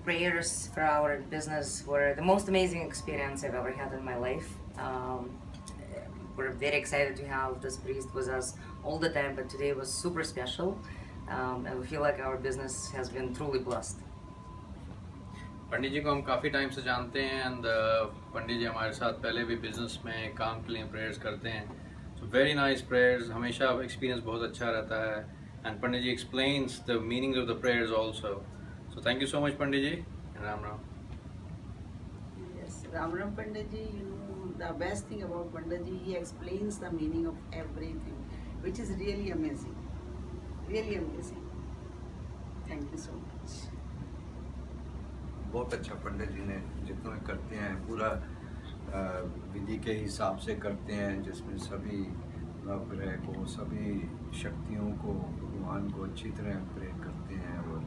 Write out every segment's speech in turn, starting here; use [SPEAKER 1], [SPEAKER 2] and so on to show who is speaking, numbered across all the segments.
[SPEAKER 1] prayers for our business were the most amazing experience I've ever had in my life. We're very excited to have this priest with us all the time, but today was super special, and we feel like our business has been truly blessed.
[SPEAKER 2] पंडित जी को हम काफ़ी time से जानते हैं and Pandit जी हमारे साथ पहले भी बिजनेस में काम के लिए प्रेयर्स करते हैं. सो वेरी नाइस प्रेयर्स, हमेशा एक्सपीरियंस बहुत अच्छा रहता है and Pandit ji explains the meaning of the prayers also. So thank you so much Pandit ji. Ram Ram.
[SPEAKER 3] Yes, Ram Ram Pandit ji, you know, the best thing about Pandit ji, he explains the meaning of everything, which is really amazing. Really amazing. Thank you so much.
[SPEAKER 4] बहुत अच्छा पंडित जी ने जितना करते हैं पूरा विधि के हिसाब से करते हैं, जिसमें सभी नवग्रह को, सभी शक्तियों को, भगवान को अच्छी तरह प्रेयर करते हैं और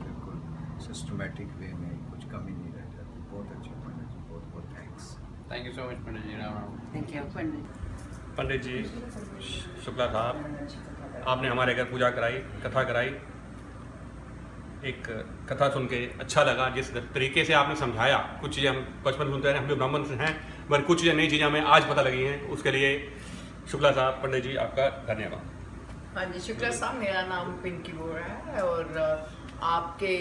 [SPEAKER 4] बिल्कुल सिस्टमेटिक वे में कुछ कमी नहीं रह जाती. बहुत अच्छा पंडित जी, बहुत बहुत thanks.
[SPEAKER 2] Thank you so much Pandit ji. Ram Ram.
[SPEAKER 1] Thank you.
[SPEAKER 5] Pandit ji Shukla साहब, आपने हमारे घर पूजा कराई, कथा कराई. एक कथा सुन के अच्छा लगा. जिस तरीके से आपने समझाया, कुछ चीज़ें हम बचपन सुनते हैं, हम भी ब्राह्मण से हैं, मगर कुछ चीज़ें नई चीज़ें हमें आज पता लगी हैं. उसके लिए शुक्ला साहब, पंडित जी आपका धन्यवाद.
[SPEAKER 6] हाँ जी, शुक्ला साहब, मेरा नाम पिंकी बोरा है और आपके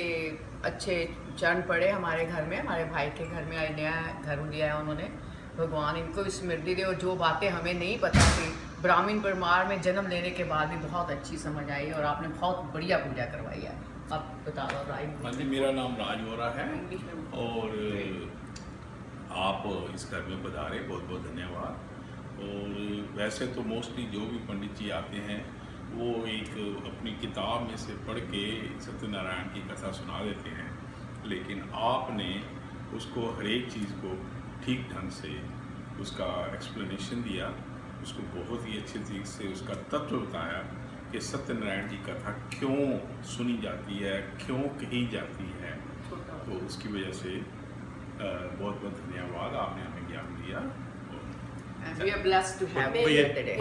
[SPEAKER 6] अच्छे चरण पड़े हमारे घर में, हमारे भाई के घर में नया घर लिया है उन्होंने. भगवान इनको स्मृति दे और जो बातें हमें नहीं पता थी, ब्राह्मण परिवार में जन्म लेने के बाद भी बहुत अच्छी समझ आई और आपने बहुत बढ़िया पूजा करवाई है. आप बता दो.
[SPEAKER 7] हाँ जी, मेरा नाम राज बोरा है और आप इस घर में पधारे, बहुत बहुत धन्यवाद. और वैसे तो मोस्टली जो भी पंडित जी आते हैं वो एक अपनी किताब में से पढ़ के सत्यनारायण की कथा सुना देते हैं, लेकिन आपने उसको हर एक चीज़ को ठीक ढंग से उसका एक्सप्लेनेशन दिया, उसको बहुत ही अच्छे तरीके से उसका तत्व बताया कि सत्यनारायण की कथा क्यों सुनी जाती है, क्यों कही जाती है. तो उसकी वजह से बहुत बहुत धन्यवाद, आपने हमें ज्ञान दिया.
[SPEAKER 6] We are blessed to have you here today.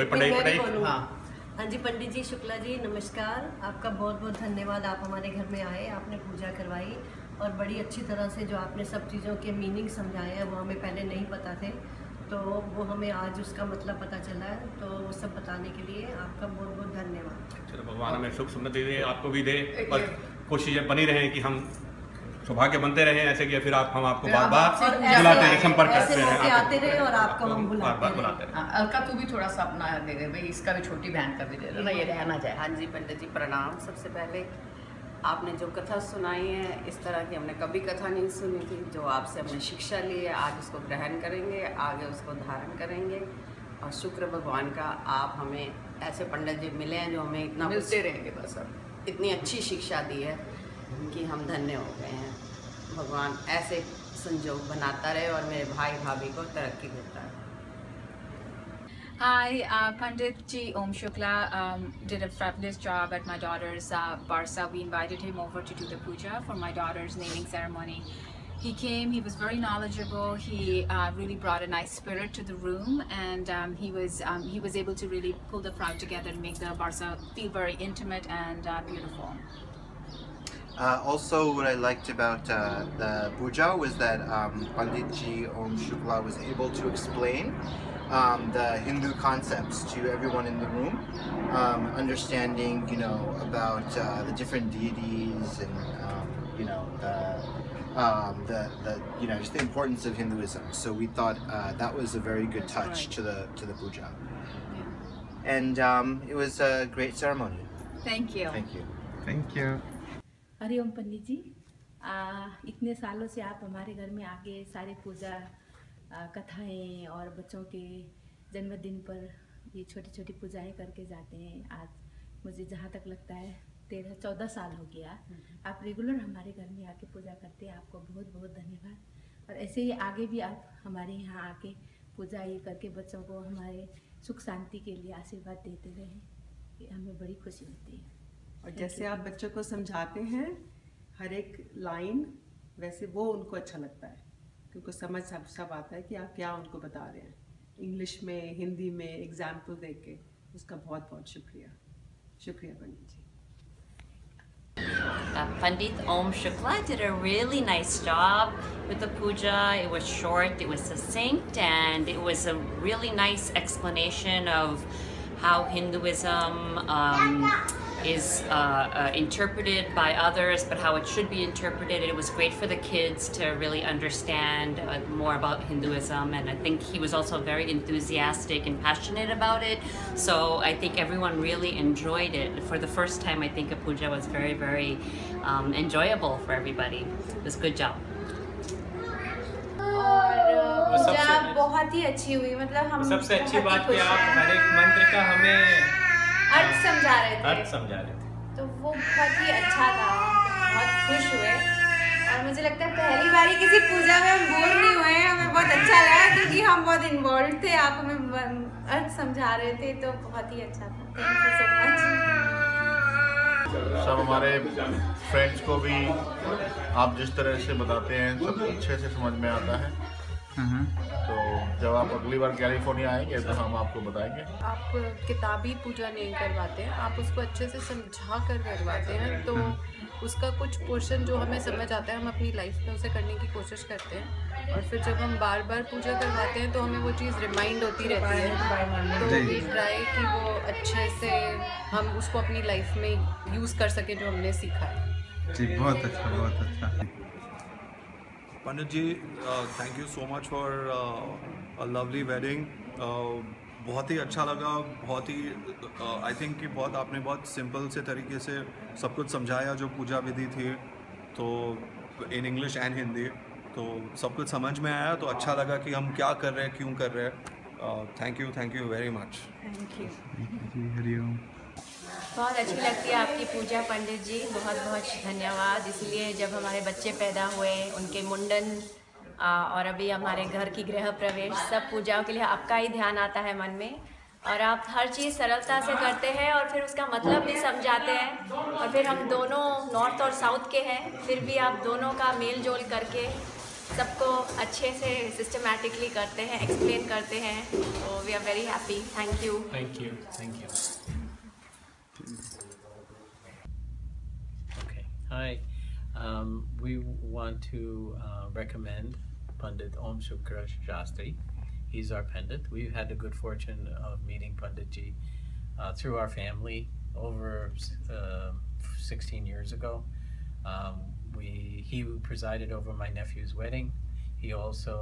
[SPEAKER 8] हाँ जी, पंडित जी शुक्ला जी नमस्कार. आपका बहुत बहुत धन्यवाद. आप हमारे घर में आए, आपने पूजा करवाई और बड़ी अच्छी तरह से जो आपने सब चीज़ों के मीनिंग समझाए हैं वो हमें पहले नहीं पता थे, तो वो हमें आज उसका मतलब पता चला है. तो वो सब बताने के लिए आपका बहुत बहुत धन्यवाद.
[SPEAKER 5] चलो, भगवान हमें सुख समृद्धि दे, आपको भी दे और कुछ चीज़ें बनी रहें कि हम सौभाग्य बनते रहें ऐसे कि फिर हम आपको बार बार बुलाते रहे, संपर्क करते रहे,
[SPEAKER 8] आते रहे और आपको हम बुलाते रहे.
[SPEAKER 6] अलका, तू भी थोड़ा सा अपना दे दे भाई, इसका भी छोटी बहन का भी दे दे ना, ये रहना जाए.
[SPEAKER 9] हाँ जी पंडित जी प्रणाम. सबसे पहले आपने जो कथा सुनाई है, इस तरह की हमने कभी कथा नहीं सुनी थी. जो आपसे हमने शिक्षा ली है, आज उसको ग्रहण करेंगे, आगे उसको धारण करेंगे. और शुक्र भगवान का आप हमें ऐसे पंडित जी मिले हैं जो हमें इतना
[SPEAKER 6] मिलते रहेंगे बस. अब
[SPEAKER 9] इतनी अच्छी शिक्षा दी है कि हम धन्य हो गए हैं. भगवान ऐसे संजोग बनाता रहे और मेरे भाई भाभी को तरक्की देता है.
[SPEAKER 10] Hi, Pandit Ji Om Shukla did a fabulous job at my daughter's Barsa. We invited him over to do the puja for my daughter's naming ceremony. He came, he was very knowledgeable, he really brought a nice spirit to the room, and he was able to really pull the crowd together and make the Barsa feel very intimate and beautiful.
[SPEAKER 11] Also, what I liked about the puja was that Pandit Ji Om Shukla was able to explain the Hindu concepts to everyone in the room, understanding, you know, about the different deities and, you know, you know, just the importance of Hinduism. So we thought that was a very good touch to the puja, and it was a great ceremony.
[SPEAKER 10] Thank you.
[SPEAKER 11] Thank you.
[SPEAKER 4] Thank you.
[SPEAKER 12] Hariom पंडित जी, इतने सालों से आप हमारे घर में आके सारी पूजा कथाएं और बच्चों के जन्मदिन पर ये छोटी छोटी पूजाएं करके जाते हैं. आज मुझे जहाँ तक लगता है 13-14 साल हो गया आप रेगुलर हमारे घर में आके पूजा करते हैं. आपको बहुत बहुत धन्यवाद. और ऐसे ही आगे भी आप हमारे यहाँ आके पूजा ये करके बच्चों को हमारे सुख शांति के लिए आशीर्वाद देते रहें, ये हमें बड़ी खुशी होती है.
[SPEAKER 3] और जैसे आप बच्चों को समझाते हैं हर एक लाइन, वैसे वो उनको अच्छा लगता है क्योंकि समझ सब आता है कि आप क्या उनको बता रहे हैं. इंग्लिश में, हिंदी में एग्जाम्पल देके के उसका बहुत बहुत शुक्रिया. शुक्रिया पंडित जी.
[SPEAKER 13] Pandit Om Shukla did a really nice job with the puja. It was short, it was succinct, and it was a really nice explanation of how Hinduism is interpreted by others, but how it should be interpreted. It was great for the kids to really understand more about Hinduism, and I think he was also very enthusiastic and passionate about it. So I think everyone really enjoyed it. For the first time, I think a puja was very, very enjoyable for everybody. It was a good job.
[SPEAKER 14] और पूजा बहुत ही अच्छी हुई, मतलब हम सबसे अच्छी बात कि आप हर एक मंत्र का हमें अर्थ समझा रहे थे, तो वो बहुत ही अच्छा था, बहुत खुश हुए। और मुझे लगता है पहली बारी किसी पूजा में हम बोर नहीं हुए, हमें बहुत अच्छा लगा क्योंकि हम बहुत इन्वॉल्व थे, आप हमें अर्थ समझा रहे थे, तो बहुत ही अच्छा था। Thank you so much.
[SPEAKER 15] सब हमारे फ्रेंड्स को भी आप जिस तरह से बताते हैं सब अच्छे से समझ में आता है। तो जब आप अगली बार कैलिफोर्निया आएंगे तो हम आपको बताएंगे।
[SPEAKER 16] आप किताबी पूजा नहीं करवाते हैं, आप उसको अच्छे से समझा कर करवाते हैं, तो उसका कुछ पोर्शन जो हमें समझ आता है हम अपनी लाइफ में उसे करने की कोशिश करते हैं, और फिर जब हम बार बार पूजा करवाते हैं तो हमें वो चीज़ रिमाइंड होती रहती है, तो वी ट्राई कि वो अच्छे से हम उसको अपनी लाइफ में यूज़ कर सकें जो हमने सीखा है।
[SPEAKER 17] जी बहुत अच्छा, बहुत अच्छा।
[SPEAKER 18] Pandit ji, thank you so much for a lovely wedding. बहुत ही अच्छा लगा, बहुत ही आई थिंक कि बहुत आपने बहुत सिंपल से तरीके से सब कुछ समझाया जो पूजा विधि थी, तो इन इंग्लिश एंड हिंदी, तो सब कुछ समझ में आया, तो अच्छा लगा कि हम क्या कर रहे हैं, क्यों कर रहे हैं। Thank you very much.
[SPEAKER 16] Thank you
[SPEAKER 17] जी, हरिओम।
[SPEAKER 19] बहुत अच्छी लगती है आपकी पूजा पंडित जी, बहुत बहुत धन्यवाद। इसलिए जब हमारे बच्चे पैदा हुए, उनके मुंडन और अभी हमारे घर की गृह प्रवेश, सब पूजाओं के लिए आपका ही ध्यान आता है मन में, और आप हर चीज़ सरलता से करते हैं और फिर उसका मतलब भी समझाते हैं। और फिर हम दोनों नॉर्थ और साउथ के हैं, फिर भी आप दोनों का मेल जोल करके सबको अच्छे से सिस्टमैटिकली करते हैं, एक्सप्लेन करते हैं, तो we are very happy. Thank you.
[SPEAKER 20] Thank you, thank you. Okay, hi. We want to recommend Pandit Om Shukla Shastri. He's our Pandit. We've had the good fortune of meeting Pandit Ji through our family over 16 years ago. He presided over my nephew's wedding. He also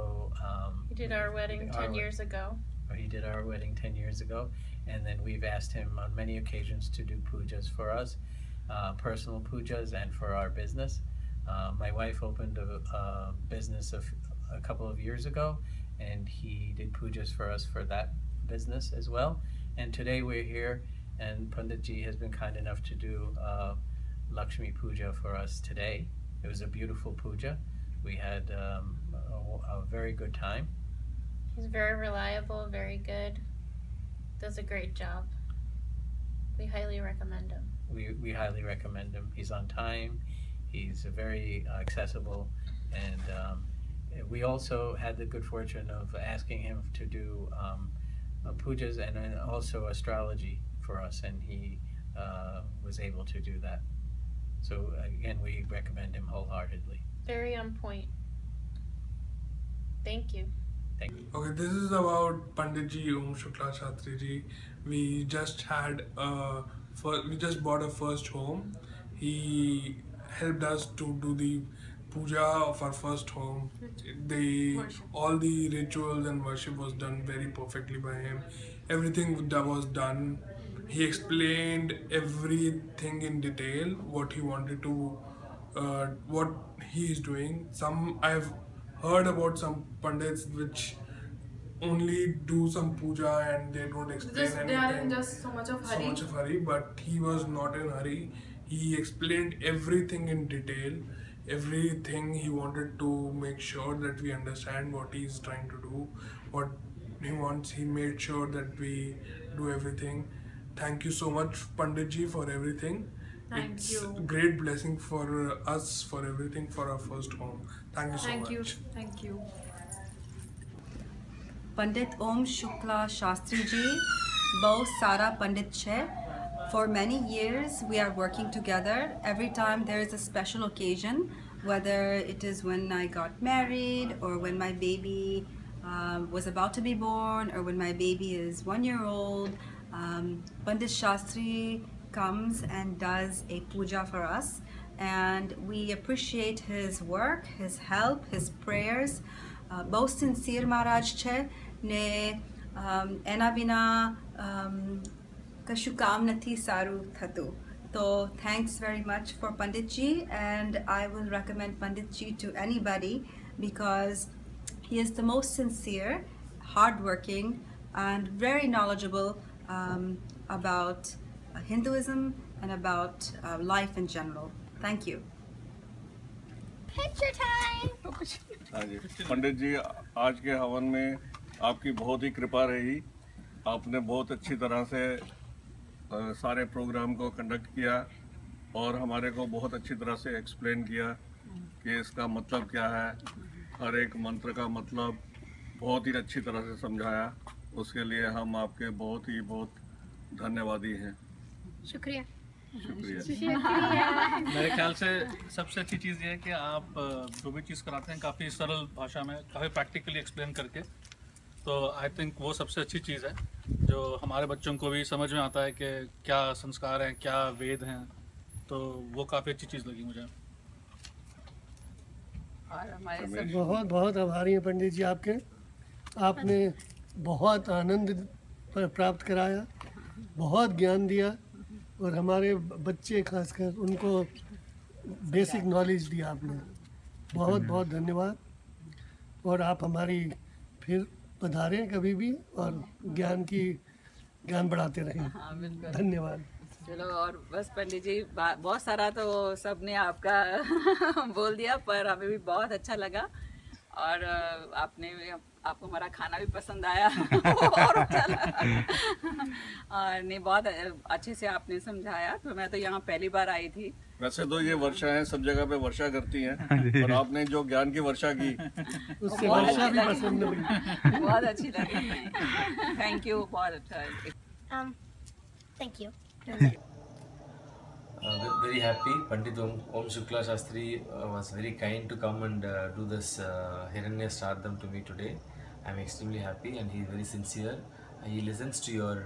[SPEAKER 10] He did our wedding 10 years ago.
[SPEAKER 20] He did our wedding 10 years ago, and then we've asked him on many occasions to do pujas for us, personal pujas, and for our business. My wife opened a business a couple of years ago, and he did pujas for us for that business as well. And today we're here, and Pandit Ji has been kind enough to do Lakshmi Puja for us today. It was a beautiful puja. We had a very good time.
[SPEAKER 10] He's very reliable, very good, does a great job. We highly recommend him.
[SPEAKER 20] We highly recommend him. He's on time, he's very accessible, and we also had the good fortune of asking him to do pujas and also astrology for us, and he was able to do that. So again, we recommend him wholeheartedly.
[SPEAKER 10] Very on point. Thank you.
[SPEAKER 20] Thank you.
[SPEAKER 21] Okay, this is about Pandit Ji Om Shukla Shastri Ji. We just bought a first home. He helped us to do the puja of our first home. All the rituals and worship was done very perfectly by him. Everything that was done, he explained everything in detail, what he wanted to, what he is doing. I've heard about some pandits which only do some puja and they don't explain anything.
[SPEAKER 16] They are in just so much of hurry.
[SPEAKER 21] But he was not in hurry. He explained everything in detail, everything. He wanted to make sure that we understand what he is trying to do, what he wants. He made sure that we do everything. Thank you so much, Pandit Ji, for everything.
[SPEAKER 16] Thank you.
[SPEAKER 21] It's a great blessing for us, for everything, for our first home. Thank you so much.
[SPEAKER 16] Thank you.
[SPEAKER 22] पंडित ओम शुक्ला शास्त्री जी बहुत सारा पंडित है,
[SPEAKER 2] For many years, we are working together. Every time there is a special occasion, whether it is when I got married, or when my baby was about to be born, or when my baby is 1 year old, Pandit Shastri comes and does a puja for us. And we appreciate his work, his help, his prayers. બહુ sincere મહારાજ છે ને એના વિના કશું કામ નથી સારું થતું. So thanks very much for Panditji, and I will recommend Panditji to anybody because he is the most sincere, hardworking, and very knowledgeable about Hinduism and about life in general. Thank you.
[SPEAKER 8] Picture time.
[SPEAKER 22] हाँ जी, पंडित जी आज के हवन में आपकी बहुत ही कृपा रही. आपने बहुत अच्छी तरह से सारे प्रोग्राम को कंडक्ट किया और हमारे को बहुत अच्छी तरह से एक्सप्लेन किया कि इसका मतलब क्या है. हर एक मंत्र का मतलब बहुत ही अच्छी तरह से समझाया. उसके लिए हम आपके बहुत धन्यवादी हैं.
[SPEAKER 8] शुक्रिया.
[SPEAKER 23] मेरे ख्याल से सबसे अच्छी चीज़ ये है कि आप जो भी चीज़ कराते हैं काफ़ी सरल भाषा में, काफ़ी प्रैक्टिकली एक्सप्लेन करके. तो आई थिंक वो सबसे अच्छी चीज़ है जो हमारे बच्चों को भी समझ में आता है कि क्या संस्कार हैं, क्या वेद हैं. तो वो काफ़ी अच्छी चीज़ लगी मुझे.
[SPEAKER 9] और हमारे
[SPEAKER 24] बहुत आभारी हैं पंडित जी आपके. आपने बहुत आनंद प्राप्त कराया, बहुत ज्ञान दिया और हमारे बच्चे खासकर उनको बेसिक नॉलेज दिया आपने. बहुत धन्यवाद. और आप हमारी फिर पधारें कभी भी और ज्ञान बढ़ाते रहें.
[SPEAKER 9] हाँ, बिल्कुल.
[SPEAKER 24] धन्यवाद.
[SPEAKER 9] चलो, और बस पंडित जी बहुत सारा तो सबने आपका बोल दिया, पर हमें भी बहुत अच्छा लगा और आपको हमारा खाना भी पसंद आया और अच्छा लगा. और नहीं, बहुत अच्छे से आपने समझाया. तो मैं तो यहाँ पहली बार आई थी.
[SPEAKER 22] वैसे तो ये वर्षा है, सब जगह पे वर्षा करती हैं, और आपने जो ज्ञान की वर्षा की
[SPEAKER 24] उससे वर्षा भी पसंद लगी.
[SPEAKER 9] बहुत अच्छी लगी. Thank you. बहुत अच्छा.
[SPEAKER 8] Thank you.
[SPEAKER 25] Very happy. Pandit Om Shukla Shastri was very kind to come and do this Hiranya Shraddham to me today. I'm extremely happy, and he's very sincere. He listens to your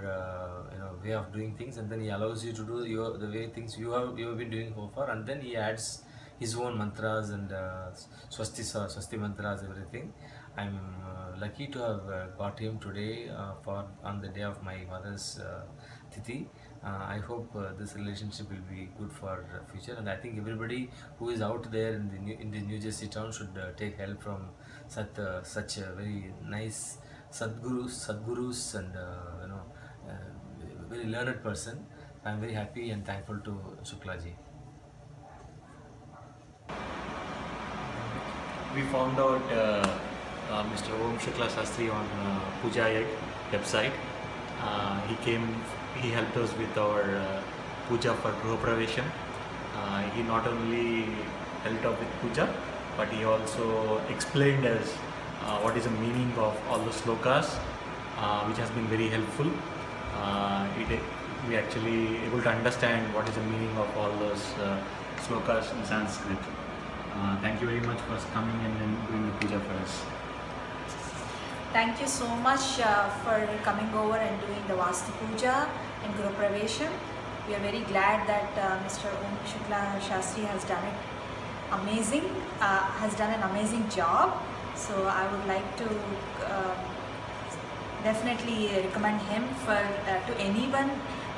[SPEAKER 25] way of doing things, and then he allows you to do the way things you have been doing so far, and then he adds his own mantras and swasti mantras, everything. I'm lucky to have got him today on the day of my mother's Tithi. I hope this relationship will be good for future, and I think everybody who is out there in the New Jersey town should take help from such a very nice Sadgurus and very learned person. I am very happy and thankful to Shukla ji.
[SPEAKER 26] We found out Mr. Om Shukla Shastri on Puja website. He helped us with our puja for Gruha Pravesham. He not only helped out with puja, but he also explained us what is the meaning of all the slokas, which has been very helpful. We actually able to understand what is the meaning of all those slokas in Sanskrit. Thank you very much for coming and doing the puja for us.
[SPEAKER 27] Thank you so much for coming over and doing the Vastu Puja and Guru Pravesham. We are very glad that Mr. Om Shukla Shastri has done an amazing job. So I would like to definitely recommend him to anyone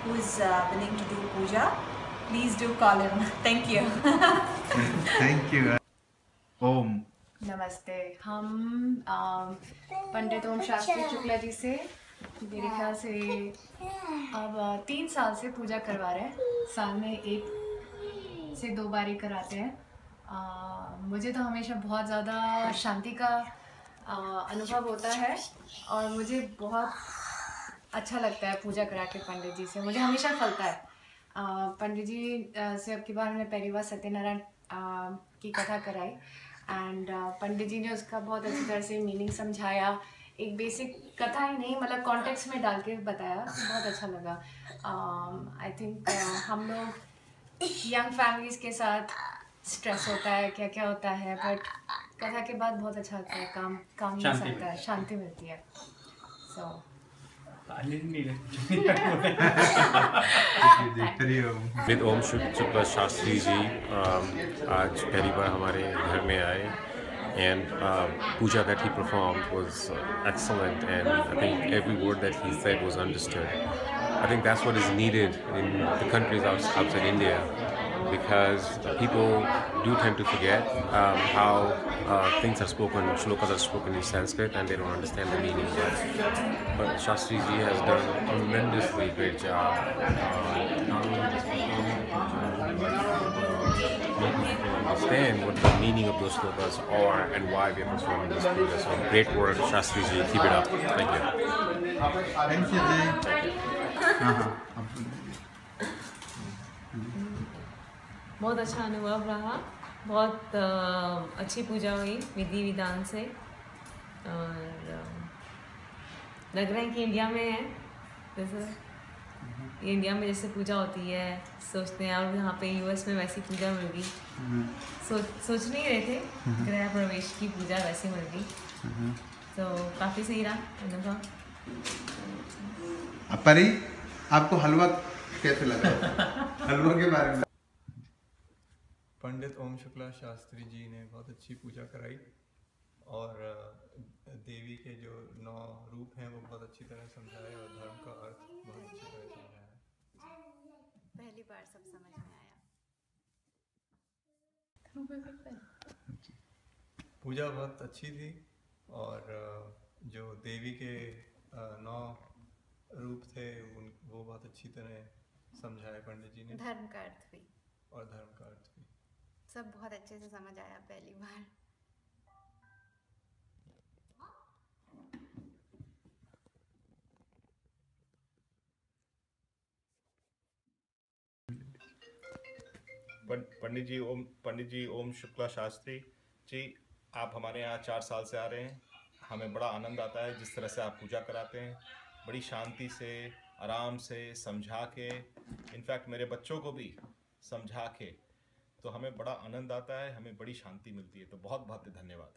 [SPEAKER 27] who is willing to do puja. Please do call him. Thank you.
[SPEAKER 17] Thank you. Om.
[SPEAKER 6] नमस्ते. हम पंडित ओम शास्त्री शुक्ला जी से मेरे ख्याल से अब 3 साल से पूजा करवा रहे हैं. साल में 1 से 2 बार ही कराते हैं. मुझे तो हमेशा बहुत ज़्यादा शांति का अनुभव होता है और मुझे बहुत अच्छा लगता है पूजा करा के पंडित जी से. मुझे हमेशा फलता है. पंडित जी से अब की बार हमने पहली बार सत्यनारायण की कथा कराई एंड पंडित जी ने उसका बहुत अच्छी तरह से मीनिंग समझाया
[SPEAKER 14] एक बेसिक कथा ही नहीं मतलब कॉन्टेक्स्ट में डाल के बताया, बहुत अच्छा लगा। आई थिंक हम लोग यंग फैमिलीज़ के साथ स्ट्रेस होता है, क्या क्या होता है, बट कथा के बाद बहुत अच्छा लगता है, काम मिल सकता है, शांति मिलती है। सो
[SPEAKER 1] विद ओम शुक्ला शास्त्री जी आज पहली बार हमारे घर में आए and puja that he performed was excellent, and I think every word that he said was understood. I think that's what is needed in the countries outside India, because people do tend to forget how things are spoken, shlokas are spoken in Sanskrit, and they don't understand the meaning. But Shastri ji has done a tremendously great job. Not only just making people understand what the meaning of those shlokas are and why we are performing this puja. So great work, Shastri ji. Keep it up. Thank you.
[SPEAKER 17] Thank you, Jay.
[SPEAKER 3] बहुत अच्छा अनुभव रहा, बहुत अच्छी पूजा हुई विधि विधान से, और लग रहा है कि इंडिया में है जैसे इंडिया में जैसे पूजा होती है सोचते हैं, और यहाँ पे यूएस में वैसी पूजा मिल गई। सोच नहीं रहे थे गृह प्रवेश की पूजा वैसे मिल गई, तो काफ़ी सही रहा अनुभव।
[SPEAKER 17] परी, आपको हलवा कैसे लगा? हलवा के बारे में।
[SPEAKER 18] पंडित ओम शुक्ला शास्त्री जी ने बहुत अच्छी पूजा कराई, और देवी के जो 9 रूप हैं वो बहुत अच्छी तरह समझाए, और धर्म का अर्थ बहुत अच्छी तरह समझाया।
[SPEAKER 14] पहली बार सब समझ में आया।
[SPEAKER 18] पूजा बहुत अच्छी थी, और जो देवी के 9 रूप थे वो बहुत अच्छी तरह समझाए पंडित जी ने।
[SPEAKER 14] धर्म का अर्थ भी,
[SPEAKER 18] और धर्म का अर्थ भी
[SPEAKER 14] सब बहुत अच्छे से समझ आया पहली बार।
[SPEAKER 15] पंडित जी ओम शुक्ला शास्त्री जी, आप हमारे यहाँ 4 साल से आ रहे हैं। हमें बड़ा आनंद आता है जिस तरह से आप पूजा कराते हैं, बड़ी शांति से, आराम से समझा के, इनफैक्ट मेरे बच्चों को भी समझा के, तो हमें बड़ा आनंद आता है, हमें बड़ी शांति मिलती है। तो बहुत बहुत धन्यवाद।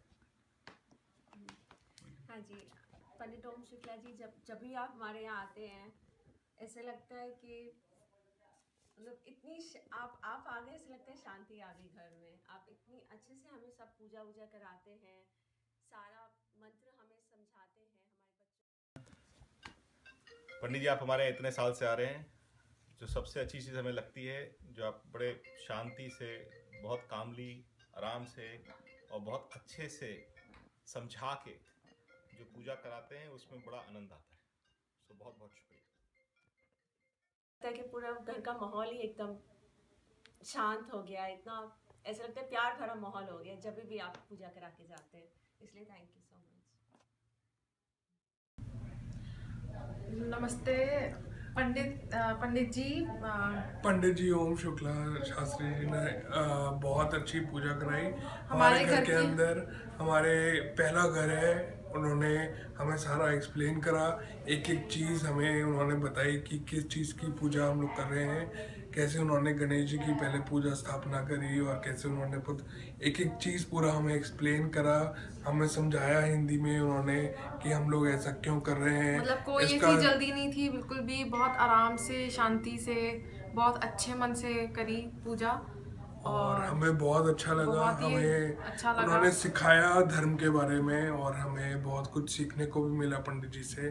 [SPEAKER 8] हाँ जी, पंडित ओम शुक्ला जी, जब भी आप हमारे यहाँ आते हैं ऐसे लगता है कि मतलब इतनी आप आ गए, ऐसे लगता है शांति आ गई घर में। आप इतनी अच्छे से हमें सब पूजा वूजा कराते हैं, सारा मंत्र हमें समझाते हैं हमारे बच्चों।
[SPEAKER 15] पंडित जी, आप हमारे इतने साल से आ रहे हैं, जो सबसे अच्छी चीज़ हमें लगती है, जो आप बड़े शांति से, बहुत कामली, आराम से और बहुत अच्छे से समझा के जो पूजा कराते हैं, उसमें बड़ा आनंद आता है। तो बहुत बहुत शुक्रिया।
[SPEAKER 8] लगता है कि पूरा घर का माहौल ही एकदम शांत हो गया, इतना ऐसा लगता है प्यार भरा माहौल हो गया जब भी आप पूजा करा के जाते हैं, इसलिए थैंक यू सो मच।
[SPEAKER 16] नमस्ते पंडित जी
[SPEAKER 21] ओम शुक्ला शास्त्री जी ने बहुत अच्छी पूजा कराई हमारे घर के अंदर। हमारे पहला घर है, उन्होंने हमें सारा एक्सप्लेन करा, एक एक चीज़ हमें उन्होंने बताई कि किस चीज़ की पूजा हम लोग कर रहे हैं, कैसे उन्होंने गणेश जी की पहले पूजा स्थापना करी, और कैसे उन्होंने एक एक चीज़ पूरा हमें एक्सप्लेन करा, हमें समझाया हिंदी में उन्होंने कि हम लोग ऐसा क्यों कर रहे हैं।
[SPEAKER 16] मतलब कोई ऐसी जल्दी नहीं थी, बिल्कुल भी बहुत आराम से, शांति से, बहुत अच्छे मन से करी पूजा,
[SPEAKER 21] और हमें बहुत अच्छा लगा। हमें
[SPEAKER 16] अच्छा लगा।
[SPEAKER 21] उन्होंने सिखाया धर्म के बारे में, और हमें बहुत कुछ सीखने को भी मिला पंडित जी से।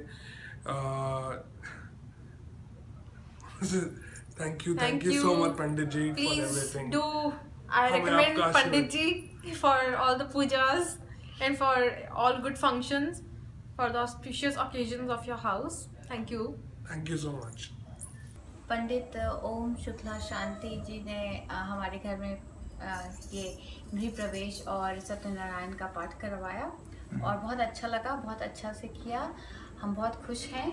[SPEAKER 21] Thank you so much Pandit ji for everything.
[SPEAKER 16] I recommend Pandit ji for all the pujas and for all good functions, for the auspicious occasions of your house. Thank you.
[SPEAKER 21] Thank you so much.
[SPEAKER 27] पंडित ओम शुक्ला शांति जी ने हमारे घर में ये गृह प्रवेश और सत्यनारायण का पाठ करवाया, और बहुत अच्छा लगा, बहुत अच्छा से किया। हम बहुत खुश हैं,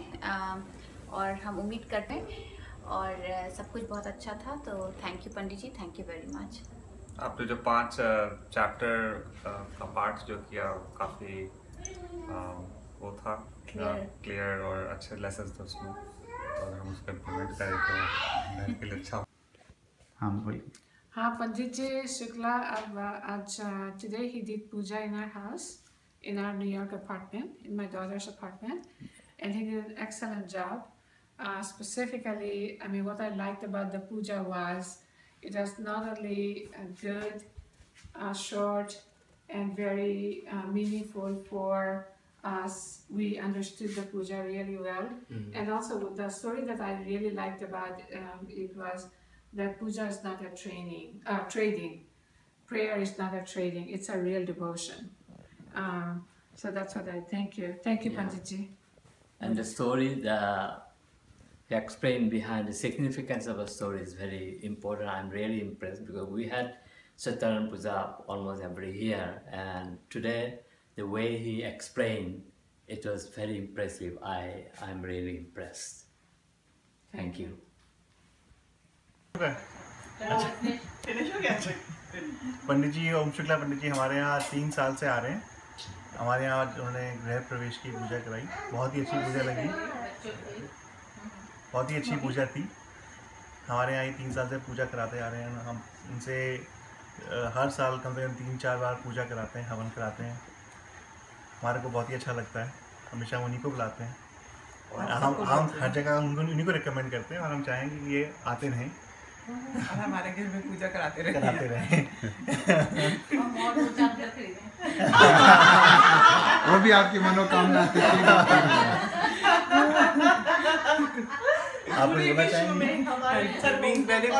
[SPEAKER 27] और हम उम्मीद करते हैं, और सब कुछ बहुत अच्छा था। तो thank you Pandit ji, thank you very much.
[SPEAKER 4] आपने जो 5 चैप्टर का पाठ जो किया काफ़ी वो
[SPEAKER 1] था क्लियर और अच्छे लेसन थे उसमें, तो अगर हम उसको इम्प्लीमेंट करें तो घर के लिए अच्छा।
[SPEAKER 4] हाँ बोलिए।
[SPEAKER 5] हाँ, Pandit Ji Shukla, today he did puja in our house, in our New York apartment, in my daughter's apartment, and he did an excellent job. Specifically, I mean, what I liked about the puja was it was not only good, short, and very meaningful for us. We understood the puja really well, and also the story that I really liked about it was that puja is not a trading. Prayer is not a trading. It's a real devotion. So that's what I thank you. Thank you, Pandit Ji.
[SPEAKER 20] And the story, the explain behind the significance of a story is very important. I'm really impressed because we had Satyanan Puja almost every year, and today the way he explained it was very impressive. I'm really impressed. Thank you.
[SPEAKER 7] Pandit जी ओम शुक्ला पंडित जी हमारे यहाँ 3 साल से आ रहे हैं। हमारे यहाँ उन्होंने गृह प्रवेश की पूजा कराई, बहुत ही अच्छी पूजा लगी, बहुत ही अच्छी पूजा थी। हमारे यहाँ 3 साल से पूजा कराते आ रहे हैं। हम उनसे हर साल कम से कम 3-4 बार पूजा कराते हैं, हवन कराते हैं। हमारे को बहुत ही अच्छा लगता है, हमेशा उन्हीं को बुलाते हैं और हम हर जगह उन्हीं को रिकमेंड करते हैं और हम चाहेंगे कि ये आते रहें
[SPEAKER 11] और हमारे घर में पूजा कराते रहें।
[SPEAKER 17] वो भी आपकी मनोकामना
[SPEAKER 7] आप बोलना चाहेंगे?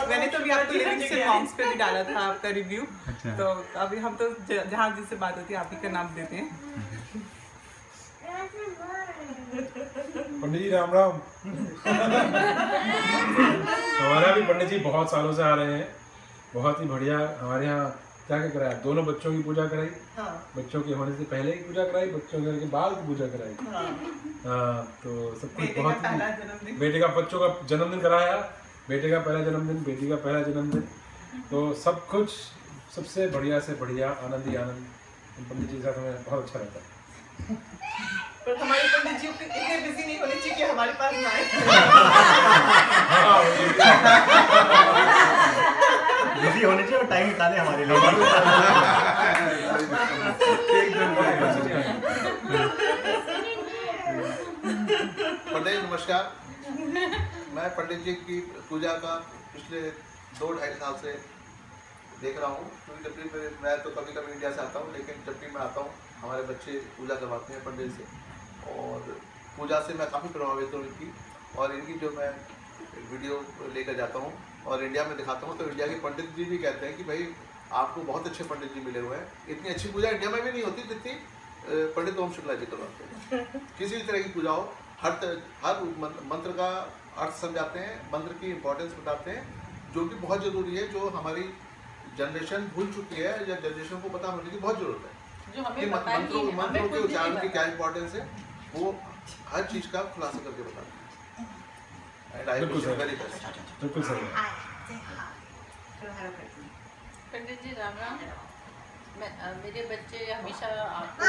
[SPEAKER 11] मैंने तो अभी आपको लिरिक्स से सॉन्ग्स पे भी डाला था आपका रिव्यू। तो अभी हम तो जहाँ जिससे बात होती है आप ही का नाम देते हैं।
[SPEAKER 12] पंडित जी राम राम। हमारा भी पंडित जी बहुत सालों से आ रहे हैं, बहुत ही बढ़िया। हमारे यहाँ क्या क्या कराया, दोनों बच्चों की पूजा कराई, बच्चों के होने से पहले की पूजा कराई, बच्चों के होने के बाद की पूजा कराई। तो सब कुछ बहुत ही, बेटे का बच्चों का जन्मदिन कराया, बेटे का पहला जन्मदिन, बेटी का पहला जन्मदिन, तो सब कुछ सबसे बढ़िया से बढ़िया, आनंद ही आनंद। पंडित जी के साथ हमें बहुत अच्छा लगता है।
[SPEAKER 11] पर हमारे पंडित जी इतने बिजी नहीं होने चाहिए कि हमारे पास ना आए।
[SPEAKER 7] बिजी होने चाहिए और टाइम निकाले हमारे लिए।
[SPEAKER 15] पंडित नमस्कार, मैं पंडित जी की पूजा का पिछले 2-2.5 साल से देख रहा हूँ। क्योंकि जब भी मैं तो कभी कभी इंडिया से आता हूँ, लेकिन जब भी मैं आता हूँ हमारे बच्चे पूजा करवाते हैं पंडित से, और पूजा से मैं काफ़ी प्रभावित हूँ इनकी। और इनकी जो मैं वीडियो लेकर जाता हूँ और इंडिया में दिखाता हूँ, तो इंडिया के पंडित जी भी कहते हैं कि भाई आपको बहुत अच्छे पंडित जी मिले हुए हैं। इतनी अच्छी पूजा इंडिया में भी नहीं होती जितनी पंडित ओम शुक्ला जी करवाते हैं। किसी भी तरह की पूजा हो, हर मंत्र का अर्थ समझाते हैं, मंत्र की इम्पोर्टेंस बताते हैं, जो कि बहुत ज़रूरी है, जो हमारी जनरेशन भूल चुकी है या जनरेशन को पता होने की बहुत ज़रूरत है कि मंत्रों के उच्चारण की क्या इम्पोर्टेंस है, वो हर चीज़ का खुलासा करके बताते हैं।
[SPEAKER 6] पंडित जी राम राम। मेरे बच्चे हमेशा आपसे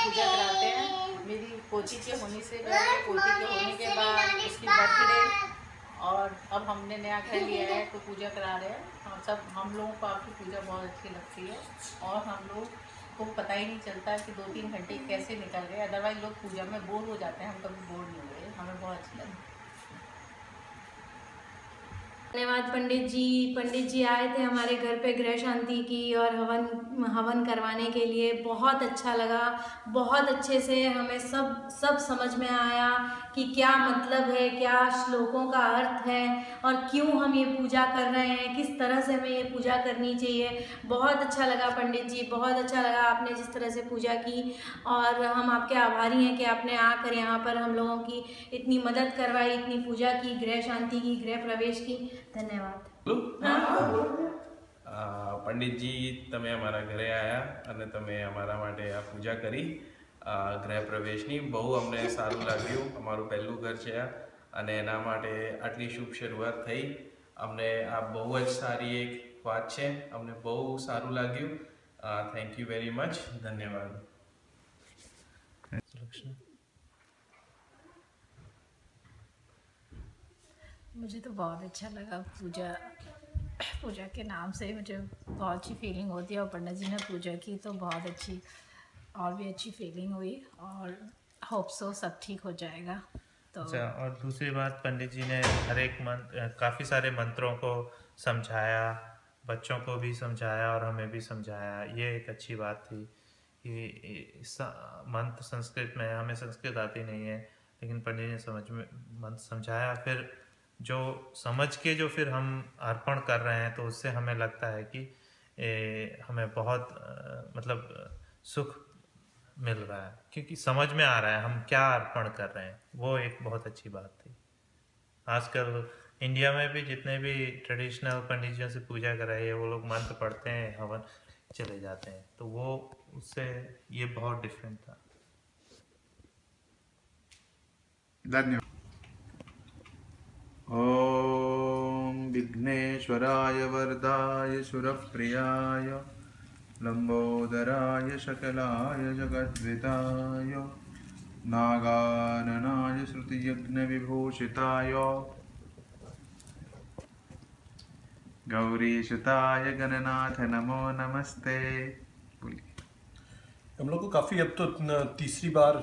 [SPEAKER 6] पूजा कराते हैं। मेरी पोती के होने से पहले, पोती के होने के बाद, उसकी बर्थडे, और अब हमने नया घर लिया है तो पूजा करा रहे हैं। हम लोगों को आपकी पूजा बहुत अच्छी लगती है और हम लोग को पता ही नहीं चलता कि 2-3 घंटे कैसे निकल गए। अदरवाइज लोग पूजा में बोर हो जाते हैं, हम कभी बोर नहीं हुए, हमें बहुत अच्छा लगा।
[SPEAKER 14] धन्यवाद पंडित जी आए थे हमारे घर पे गृह शांति की और हवन करवाने के लिए। बहुत अच्छा लगा, बहुत अच्छे से हमें सब समझ में आया कि क्या मतलब है, क्या श्लोकों का अर्थ है और क्यों हम ये पूजा कर रहे हैं, किस तरह से हमें ये पूजा करनी चाहिए। बहुत अच्छा लगा पंडित जी, बहुत अच्छा लगा आपने जिस तरह से पूजा की, और हम आपके आभारी हैं कि आपने आकर यहाँ पर हम लोगों की इतनी मदद करवाई, इतनी पूजा की, गृह शांति की, गृह प्रवेश की। धन्यवाद।
[SPEAKER 13] पंडित जी તમે અમારા ઘરે આવ્યા અને તમે અમારા માટે આ પૂજા કરી ગૃહ પ્રવેશની, બહુ અમને સારું લાગ્યું। અમારું પહેલું ઘર છે અને એના માટે આટલી શુભ શરૂઆત થઈ, અમને આ બહુ જ સારી એક વાત છે, અમને બહુ સારું લાગ્યું। થેન્ક યુ વેરી મચ, ધન્યવાદ।
[SPEAKER 2] मुझे तो बहुत अच्छा लगा। पूजा के नाम से मुझे बहुत अच्छी फीलिंग होती है और पंडित जी ने पूजा की तो बहुत अच्छी और भी अच्छी फीलिंग हुई और होप सो सब ठीक हो जाएगा। तो
[SPEAKER 4] अच्छा, और दूसरी बात, पंडित जी ने हर एक काफ़ी सारे मंत्रों को समझाया, बच्चों को भी समझाया और हमें भी समझाया। ये एक अच्छी बात थी कि मंत्र संस्कृत में, हमें संस्कृत आती नहीं है, लेकिन पंडित ने मंत्र समझाया। फिर जो समझ के जो फिर हम अर्पण कर रहे हैं तो उससे हमें लगता है कि हमें बहुत मतलब सुख मिल रहा है, क्योंकि समझ में आ रहा है हम क्या अर्पण कर रहे हैं। वो एक बहुत अच्छी बात थी। आजकल इंडिया में भी जितने भी ट्रेडिशनल पंडितों से पूजा कराई है, वो लोग मंत्र पढ़ते हैं, हवन चले जाते हैं, तो वो उससे ये बहुत डिफरेंट था।
[SPEAKER 17] धन्यवाद। ओम विघ्नेश्वराय वरदाय सुरप्रियाय लंबोदराय शकलाय जगद्विताय नागाननाय श्रुतियज्ञ विभूषिताय गौरीसुताय गणनाथ नमो नमस्ते।
[SPEAKER 10] हम लोग को काफ़ी अब तो तीसरी बार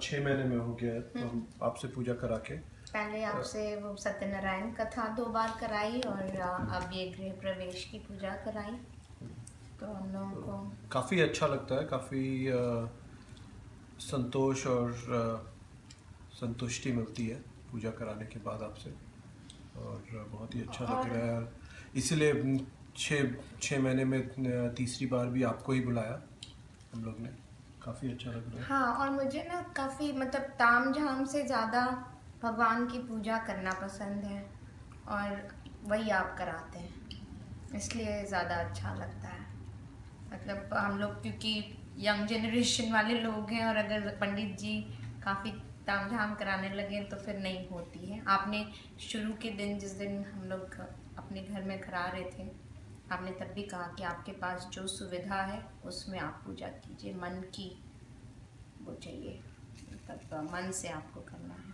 [SPEAKER 10] 6 महीने में हो गया है तो हम आपसे पूजा करा के।
[SPEAKER 14] पहले आपसे वो सत्यनारायण कथा 2 बार कराई और अब ये गृह प्रवेश की पूजा कराई, तो हम लोगों को
[SPEAKER 10] काफ़ी अच्छा लगता है, काफ़ी संतोष और संतुष्टि मिलती है पूजा कराने के बाद आपसे, और बहुत ही अच्छा लग रहा है। इसीलिए 6 महीने में तीसरी बार भी आपको ही बुलाया हम लोग ने। काफ़ी अच्छा लग रहा है।
[SPEAKER 14] हाँ, और मुझे ना काफ़ी मतलब ताम झाम से ज़्यादा भगवान की पूजा करना पसंद है और वही आप कराते हैं, इसलिए ज़्यादा अच्छा लगता है। मतलब हम लोग क्योंकि यंग जनरेशन वाले लोग हैं और अगर पंडित जी काफ़ी ताम झाम कराने लगे तो फिर नहीं होती है। आपने शुरू के दिन, जिस दिन हम लोग अपने घर में करा रहे थे, आपने तब भी कहा कि आपके पास जो सुविधा है उसमें आप पूजा कीजिए, मन की वो चाहिए, मतलब मन से आपको करना है।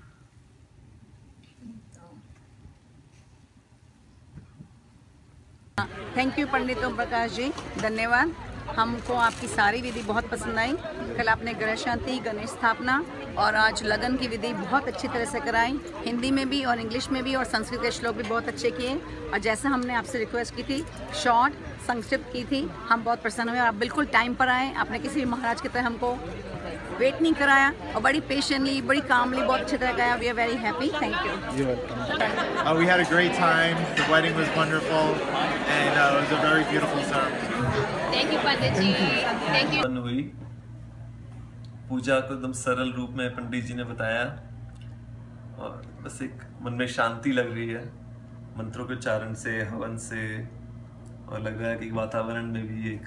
[SPEAKER 19] थैंक यू पंडित ओम प्रकाश जी, धन्यवाद। हमको आपकी सारी विधि बहुत पसंद आई। कल आपने गणेश शांति, गणेश स्थापना और आज लगन की विधि बहुत अच्छी तरह से कराई, हिंदी में भी और इंग्लिश में भी, और संस्कृत के श्लोक भी बहुत अच्छे किए। और जैसा हमने आपसे रिक्वेस्ट की थी, शॉर्ट संक्षिप्त की थी, हम बहुत प्रसन्न हुए। आप बिल्कुल टाइम पर आए, आपने किसी भी महाराज की तरह हमको वेट नहीं कराया और बड़ी पेशेंटली, बड़ी कामली, बहुत अच्छी तरह कराया। We are very happy, thank you.
[SPEAKER 22] We had a great time. The wedding was wonderful, and it was a very beautiful ceremony.
[SPEAKER 14] Thank you Pandit ji, thank you।
[SPEAKER 23] हुई पूजा को एकदम सरल रूप में पंडित जी ने बताया और बस एक मन में शांति लग रही है मंत्रों के उच्चारण से, हवन से, और लग रहा है कि वातावरण में भी एक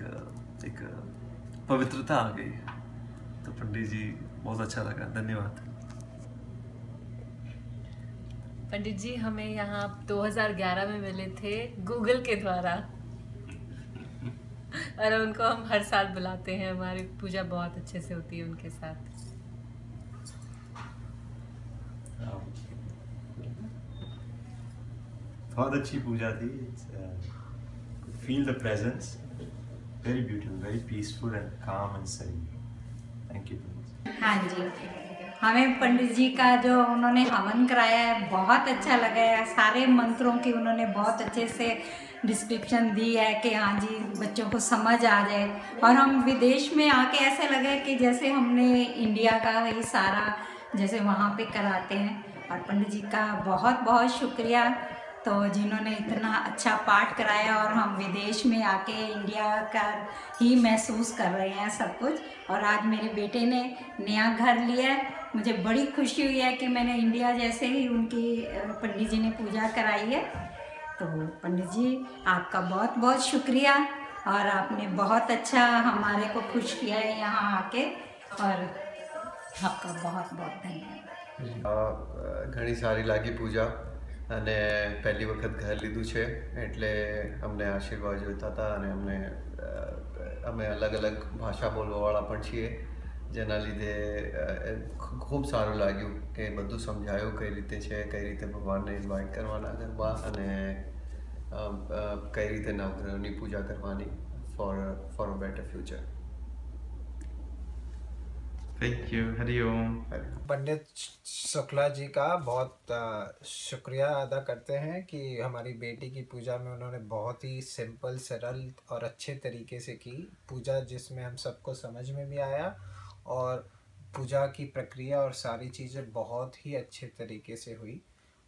[SPEAKER 23] पवित्रता आ गई है। तो पंडित जी बहुत अच्छा लगा, धन्यवाद।
[SPEAKER 3] पंडित जी हमें यहाँ 2011 में मिले थे गूगल के द्वारा और उनको हम हर साल बुलाते हैं, हमारी पूजा बहुत अच्छे से होती है उनके साथ।
[SPEAKER 26] बहुत अच्छी पूजा थी। Feel the presence, very beautiful, very peaceful and calm and serene. Thank you.
[SPEAKER 24] हाँ जी, हमें पंडित जी का जो उन्होंने हवन कराया है बहुत अच्छा लगा है। सारे मंत्रों की उन्होंने बहुत अच्छे से डिस्क्रिप्शन दी है कि हाँ जी बच्चों को समझ आ जाए, और हम विदेश में आके ऐसे लगे कि जैसे हमने इंडिया का ही सारा जैसे वहाँ पे कराते हैं। और पंडित जी का बहुत बहुत शुक्रिया, तो जिन्होंने इतना अच्छा पाठ कराया और हम विदेश में आके इंडिया का ही महसूस कर रहे हैं सब कुछ। और आज मेरे बेटे ने नया घर लिया है, मुझे बड़ी खुशी हुई है कि मैंने इंडिया जैसे ही उनकी पंडित जी ने पूजा कराई है। तो पंडित जी आपका बहुत बहुत शुक्रिया, और आपने बहुत अच्छा हमारे को खुश किया है यहाँ आके, और आपका बहुत बहुत धन्यवाद।
[SPEAKER 28] घणी सारी लागी पूजा અને પહેલી વખત ઘર લીધું છે એટલે અમને આશીર્વાદ જોઈતા હતા, અને અમે અલગ અલગ ભાષા બોલવાવાળા પણ છીએ જેના લીધે ખૂબ સારું લાગ્યું કે બધું સમજાયું કઈ રીતે છે, કઈ રીતે ભગવાનને ઇન્વાઇટ કરવાના ગરબા અને કઈ રીતે નવગ્રહની પૂજા કરવાની for a better future.
[SPEAKER 1] Thank you. Hari Om.
[SPEAKER 8] Pandit Shukla ji का बहुत शुक्रिया अदा करते हैं कि हमारी बेटी की पूजा में उन्होंने बहुत ही सिंपल, सरल और अच्छे तरीके से की पूजा, जिसमें हम सबको समझ में भी आया और पूजा की प्रक्रिया और सारी चीज़ें बहुत ही अच्छे तरीके से हुई.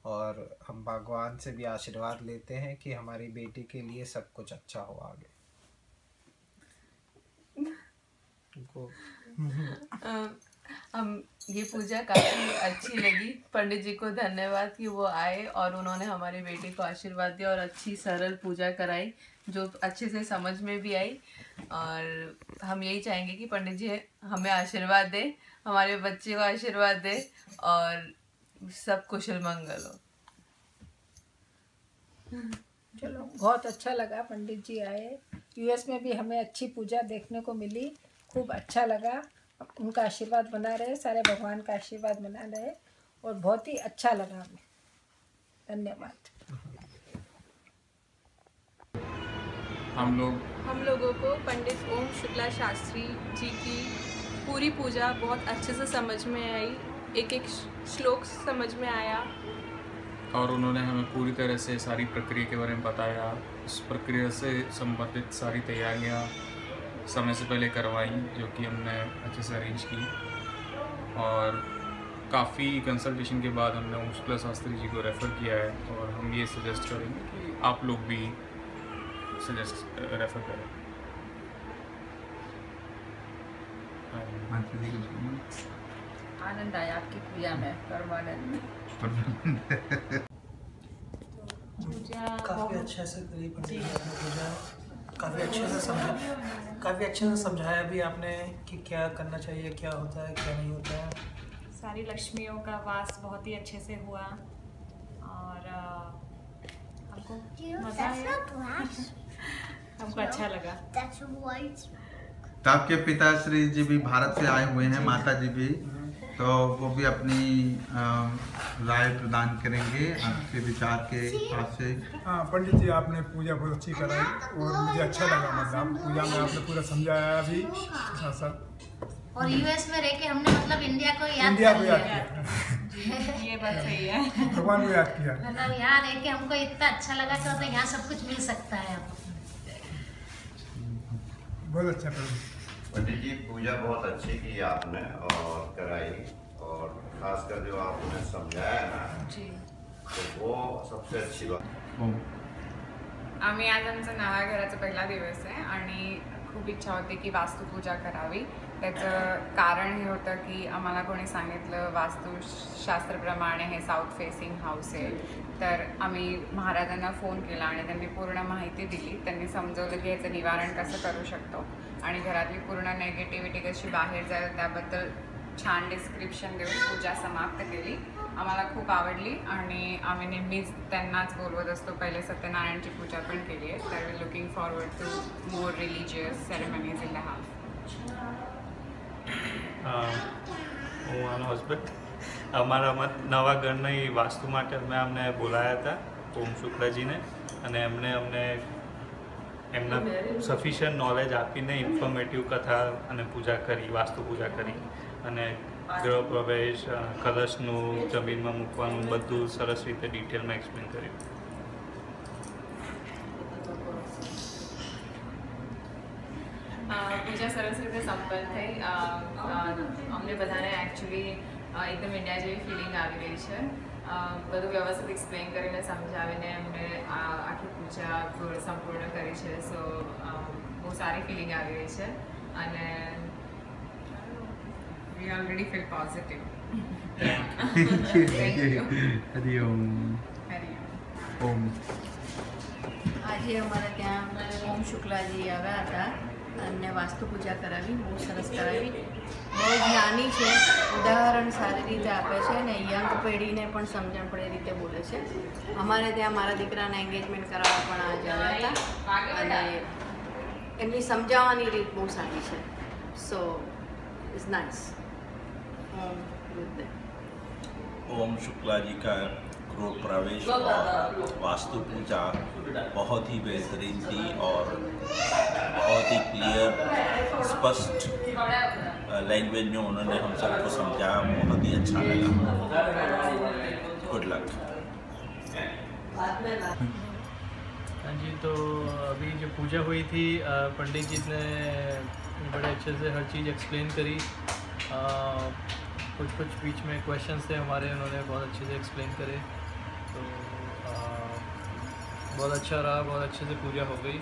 [SPEAKER 8] और हम भगवान से भी आशीर्वाद लेते हैं कि हमारी बेटी के लिए सब कुछ अच्छा हो आगे.
[SPEAKER 3] हम ये पूजा काफ़ी अच्छी लगी. पंडित जी को धन्यवाद कि वो आए और उन्होंने हमारी बेटी को आशीर्वाद दिया और अच्छी सरल पूजा कराई जो अच्छे से समझ में भी आई. और हम यही चाहेंगे कि पंडित जी हमें आशीर्वाद दे, हमारे बच्चे को आशीर्वाद दे और सब कुशल मंगल हो.
[SPEAKER 2] चलो, बहुत अच्छा लगा पंडित जी आए. यूएस में भी हमें अच्छी पूजा देखने को मिली, खूब अच्छा लगा. उनका आशीर्वाद बना रहे, सारे भगवान का आशीर्वाद बना रहे और बहुत ही अच्छा लगा हमें. धन्यवाद.
[SPEAKER 9] हम लोगों को पंडित ओम शुक्ला शास्त्री जी की पूरी पूजा बहुत अच्छे से समझ में आई. एक एक श्लोक समझ में आया
[SPEAKER 12] और उन्होंने हमें पूरी तरह से सारी प्रक्रिया के बारे में बताया. उस प्रक्रिया से संबंधित सारी तैयारियां समय से पहले करवाई जो कि हमने अच्छे से अरेंज की. और काफ़ी कंसल्टेशन के बाद हमने ओम शुक्ला शास्त्री जी को रेफ़र किया है और हम ये सजेस्ट करेंगे कि आप लोग भी रेफ़र करें.
[SPEAKER 6] आनंद आया आपकी पूजा में, परमानंद में.
[SPEAKER 16] काफ़ी अच्छे से करी पंडित जी ने पूजा. काफ़ी अच्छे से समझाया भी आपने कि क्या करना चाहिए, क्या होता है, क्या नहीं होता है.
[SPEAKER 9] सारी लक्ष्मियों का वास बहुत ही अच्छे से हुआ और हमको मज़ा आया, हमको अच्छा लगा.
[SPEAKER 17] तो आपके पिताश्री जी भी भारत से आए हुए हैं, माता जी भी, तो वो भी अपनी राय प्रदान करेंगे आपके विचार के हिसाब से.
[SPEAKER 18] हाँ पंडित जी, आपने पूजा बहुत अच्छी कराई और मुझे अच्छा लगा. मतलब पूजा में आपने पूरा समझाया भी साथ साथ.
[SPEAKER 21] और यूएस में रह के हमने मतलब इंडिया को याद
[SPEAKER 18] किया.
[SPEAKER 9] ये बात सही है.
[SPEAKER 18] भगवान को याद किया.
[SPEAKER 21] मतलब यहाँ रह के हमको इतना अच्छा लगा कि मतलब यहाँ सब कुछ मिल सकता है.
[SPEAKER 18] बहुत अच्छा
[SPEAKER 25] पंडित जी, पूजा बहुत अच्छी की आपने और कराई, और खासकर जो आपने समझाया ना
[SPEAKER 3] जी,
[SPEAKER 25] तो वो सबसे अच्छी बात.
[SPEAKER 27] आम्ही आज आमचा नव्या घराचा पहिला दिवस आहे आणि खूप इच्छा होती की वास्तुपूजा करावी. त्याचं कारण हे होतं की आम्हाला कोणी सांगितलं वास्तुशास्त्रप्रमाणे हे साऊथ फेसिंग हाऊस आहे. तर आम्ही महाराजांना फ़ोन केला आणि त्यांनी पूर्ण माहिती दिली. त्यांनी समजवलं की याचं निवारण कसं करू शकतो आणि घरातली पूर्ण नेगेटिव्हिटी कशी बाहेर जाईल त्याबद्दल छान डिस्क्रिप्शन देऊन पूजा समाप्त केली. आम्हाला खूप आवडली आणि आम्ही नेहमीच त्यांनाच बोलवत असतो. पहिले सत्यनारायणची पूजा पण केली आहे. तर we looking forward to more religious ceremonies in the house.
[SPEAKER 29] હું આનો હસબન્ડ. અમારા નવા ઘરની વાસ્તુ માટે અમે અમને બોલાયા હતા ઓમ શુક્લાજીને, અને એમણે અમને એમના સફિશિયન્ટ નોલેજ આપીને ઇન્ફોર્મેટિવ કથા અને પૂજા કરી, વાસ્તુ પૂજા કરી, અને ગૃહ પ્રવેશ, કલશનું જમીનમાં મૂકવાનું બધું સરસ રીતે ડિટેલમાં એક્સપ્લેન કર્યું.
[SPEAKER 27] પૂજા સરસ રીતે સંપન્ન થઈ. અમને બધાને એકચ્યુઅલી એકદમ ઇન્ડિયા જેવી ફિલિંગ આવી રહી છે. બધું વ્યવસ્થિત એક્સપ્લેન કરીને સમજાવીને એમને આખી પૂજા સંપૂર્ણ કરી છે. સો બહુ સારી ફિલિંગ આવી રહી છે અને we already feel positive.
[SPEAKER 17] Hari Om. Om.
[SPEAKER 6] આજે અમારે ત્યાં ઓમ શુક્લાજી આવ્યા હતા અને વાસ્તુ પૂજા કરાવી, બહુ સરસ કરાવી. બહુ જ્ઞાની છે, ઉદાહરણ સારી રીતે આપે છે અને યંગ પેઢીને પણ સમજણ પડે રીતે બોલે છે. અમારે ત્યાં મારા દીકરાને એન્ગેજમેન્ટ કરાવવા પણ આજે આવ્યા હતા અને એમની સમજાવવાની રીત બહુ સારી છે. સો इज नाइस।
[SPEAKER 4] ओम शुक्ला जी का गृह प्रवेश और वास्तु पूजा बहुत ही बेहतरीन थी और बहुत ही क्लियर स्पष्ट लैंग्वेज में उन्होंने हम सबको समझाया, बहुत ही अच्छा लगा। Good luck.
[SPEAKER 5] हाँ जी, तो अभी जो पूजा हुई थी पंडित जी ने बड़े अच्छे से हर चीज़ एक्सप्लेन करी। कुछ बीच में क्वेश्चंस थे हमारे, उन्होंने बहुत अच्छे से एक्सप्लेन करे, तो बहुत अच्छा रहा, बहुत अच्छे से पूजा हो गई।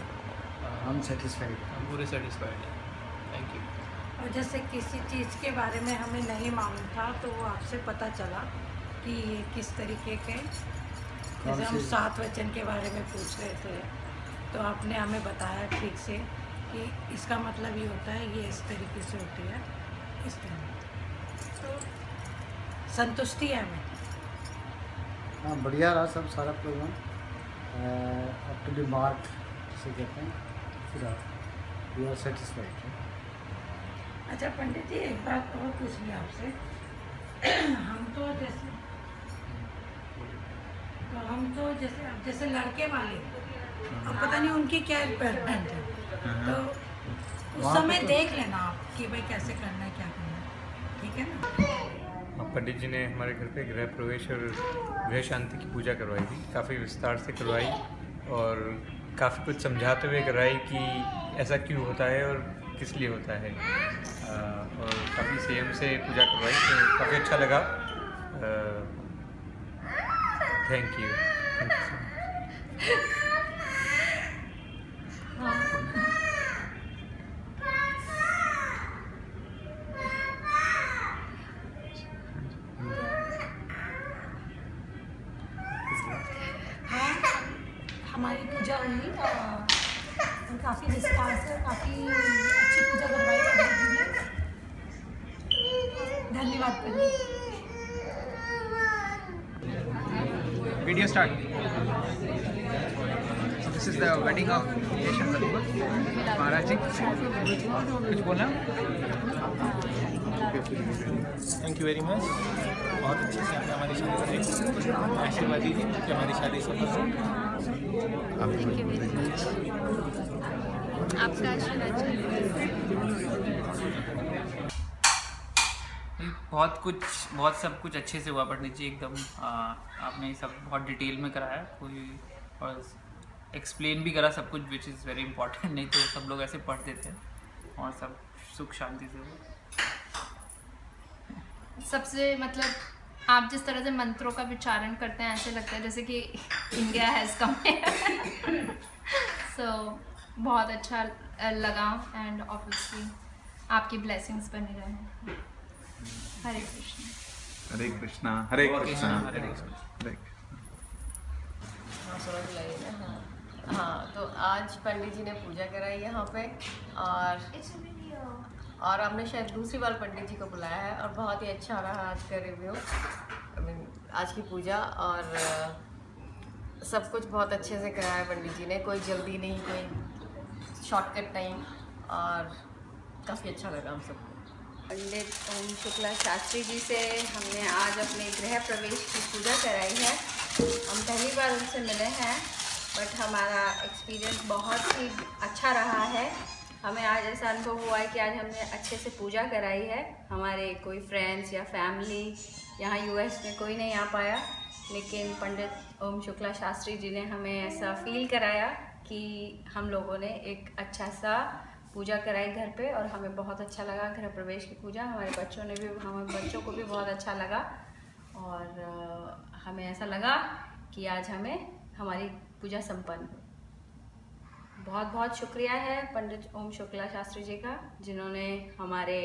[SPEAKER 7] हम सेटिस्फाइड,
[SPEAKER 5] हम पूरे सेटिस्फाइड हैं। Thank you.
[SPEAKER 10] और जैसे किसी चीज़ के बारे में हमें नहीं मालूम था तो वो आपसे पता चला कि ये किस तरीके के, जैसे हम 7 वचन के बारे में पूछ रहे थे तो आपने हमें बताया ठीक से कि इसका मतलब ये होता है, ये इस तरीके से होती है, इस तरह। तो संतुष्टि है हमें।
[SPEAKER 7] हाँ, बढ़िया रहा सब सारा programme, up to the mark से कहते हैं, पूरा वी आर सेटिस्फाइड।
[SPEAKER 10] अच्छा पंडित जी, एक बात और पूछनी आपसे। हम तो जैसे लड़के वाले, अब पता नहीं उनकी क्या रिक्वायरमेंट है, तो उस समय देख लेना आप कि भाई कैसे करना है, क्या करना है, ठीक है ना।
[SPEAKER 29] पंडित जी ने हमारे घर पे गृह प्रवेश और गृह शांति की पूजा करवाई थी, काफ़ी विस्तार से करवाई और काफ़ी कुछ समझाते हुए करवाई कि ऐसा क्यों होता है और किस लिए होता है, और काफ़ी संयम से पूजा करवाई, तो काफ़ी अच्छा लगा। Thank you so much.
[SPEAKER 10] हमारी पूजा हुई और काफ़ी विस्तार से काफ़ी अच्छी पूजा करवाई पंडित जी ने। धन्यवाद पंडित।
[SPEAKER 11] Video start. So this is the wedding of Yeshan Kalima. Maharaj ji, कुछ बोलना?
[SPEAKER 16] Thank you very much. बहुत अच्छे से आपने हमारी शादी करी, आशीर्वाद दीजिए कि हमारी शादी सफल हो।
[SPEAKER 13] थैंक यू वेरी मच, आपका आशीर्वाद चाहिए।
[SPEAKER 15] बहुत सब कुछ अच्छे से हुआ पंडित जी, एकदम आपने सब बहुत डिटेल में कराया, कोई और एक्सप्लेन भी करा सब कुछ, विच इज़ वेरी इंपॉर्टेंट, नहीं तो सब लोग ऐसे पढ़ देते हैं, और सब सुख शांति से हुआ।
[SPEAKER 13] सबसे मतलब आप जिस तरह से मंत्रों का विचारण करते हैं, ऐसे लगता है जैसे कि इंडिया हैज़ कम सो बहुत अच्छा लगा, एंड ऑब्वियसली आपकी ब्लेसिंग्स बने रहे। हरे कृष्णा।
[SPEAKER 1] हरे कृष्णा। हरे कृष्णा।
[SPEAKER 13] हरे कृष्णा।
[SPEAKER 6] हाँ, तो आज पंडित जी ने पूजा कराई यहाँ पे, और हमने शायद दूसरी बार पंडित जी को बुलाया है, और बहुत ही अच्छा रहा आज का रिव्यू, आज की पूजा, और सब कुछ बहुत अच्छे से कराया पंडित जी ने, कोई जल्दी नहीं, कोई शॉर्टकट नहीं, और काफ़ी अच्छा लगा हम सबको।
[SPEAKER 13] पंडित ओम शुक्ला शास्त्री जी से हमने आज अपने गृह प्रवेश की पूजा कराई है। हम पहली बार उनसे मिले हैं, बट हमारा एक्सपीरियंस बहुत ही अच्छा रहा है। हमें आज ऐसा अनुभव हुआ है कि आज हमने अच्छे से पूजा कराई है। हमारे कोई फ्रेंड्स या फैमिली यहाँ यूएस में कोई नहीं आ पाया, लेकिन पंडित ओम शुक्ला शास्त्री जी ने हमें ऐसा फील कराया कि हम लोगों ने एक अच्छा सा पूजा कराई घर पे, और हमें बहुत अच्छा लगा गृह प्रवेश की पूजा। हमारे बच्चों को भी बहुत अच्छा लगा, और हमें ऐसा लगा कि आज हमें हमारी पूजा संपन्न हुई। बहुत बहुत शुक्रिया है पंडित ओम शुक्ला शास्त्री जी का, जिन्होंने हमारे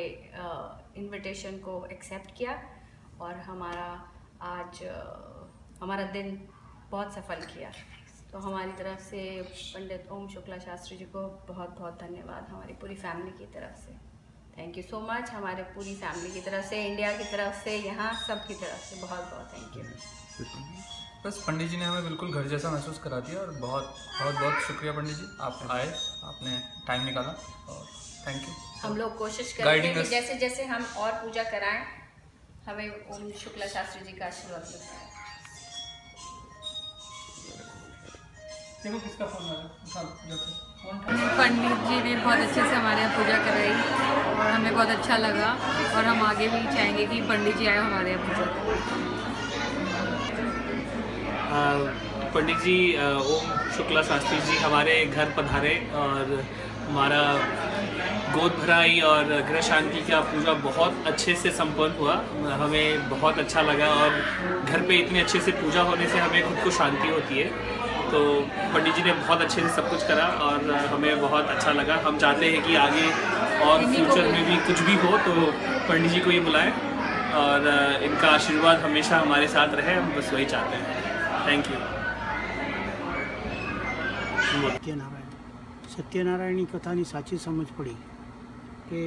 [SPEAKER 13] इनविटेशन को एक्सेप्ट किया और हमारा दिन बहुत सफल किया। तो हमारी तरफ से पंडित ओम शुक्ला शास्त्री जी को बहुत बहुत धन्यवाद, हमारी पूरी फैमिली की तरफ से। थैंक यू सो मच, हमारे पूरी फैमिली की तरफ से, इंडिया की तरफ से, यहाँ सब की तरफ से बहुत बहुत थैंक यू।
[SPEAKER 5] बस पंडित जी ने हमें बिल्कुल घर जैसा महसूस करा दिया, और बहुत बहुत बहुत शुक्रिया पंडित जी, आप आए, आपने टाइम निकाला, और थैंक यू।
[SPEAKER 13] हम लोग कोशिश करेंगे कि जैसे जैसे हम और पूजा कराएं हमें ओम शुक्ला शास्त्री जी का आशीर्वाद मिलता है।
[SPEAKER 5] देखो किसका फोन आ रहा है।
[SPEAKER 9] पंडित जी ने बहुत अच्छे से हमारे यहाँ पूजा कराई और हमें बहुत अच्छा लगा और हम आगे भी चाहेंगे कि पंडित जी आए हमारे यहाँ पूजा करें।
[SPEAKER 8] पंडित जी ओम शुक्ला शास्त्री जी हमारे घर पधारे और हमारा गोद भराई और गृह शांति का पूजा बहुत अच्छे से संपन्न हुआ। हमें बहुत अच्छा लगा और घर पे इतने अच्छे से पूजा होने से हमें खुद को शांति होती है। तो पंडित जी ने बहुत अच्छे से सब कुछ करा और हमें बहुत अच्छा लगा। हम चाहते हैं कि आगे और फ्यूचर में भी कुछ भी हो तो पंडित जी को ही बुलाएं और इनका आशीर्वाद हमेशा हमारे साथ रहे, हम बस वही चाहते हैं। Thank you.
[SPEAKER 14] સત્યનારાયણની કથાની સાચી સમજ પડી કે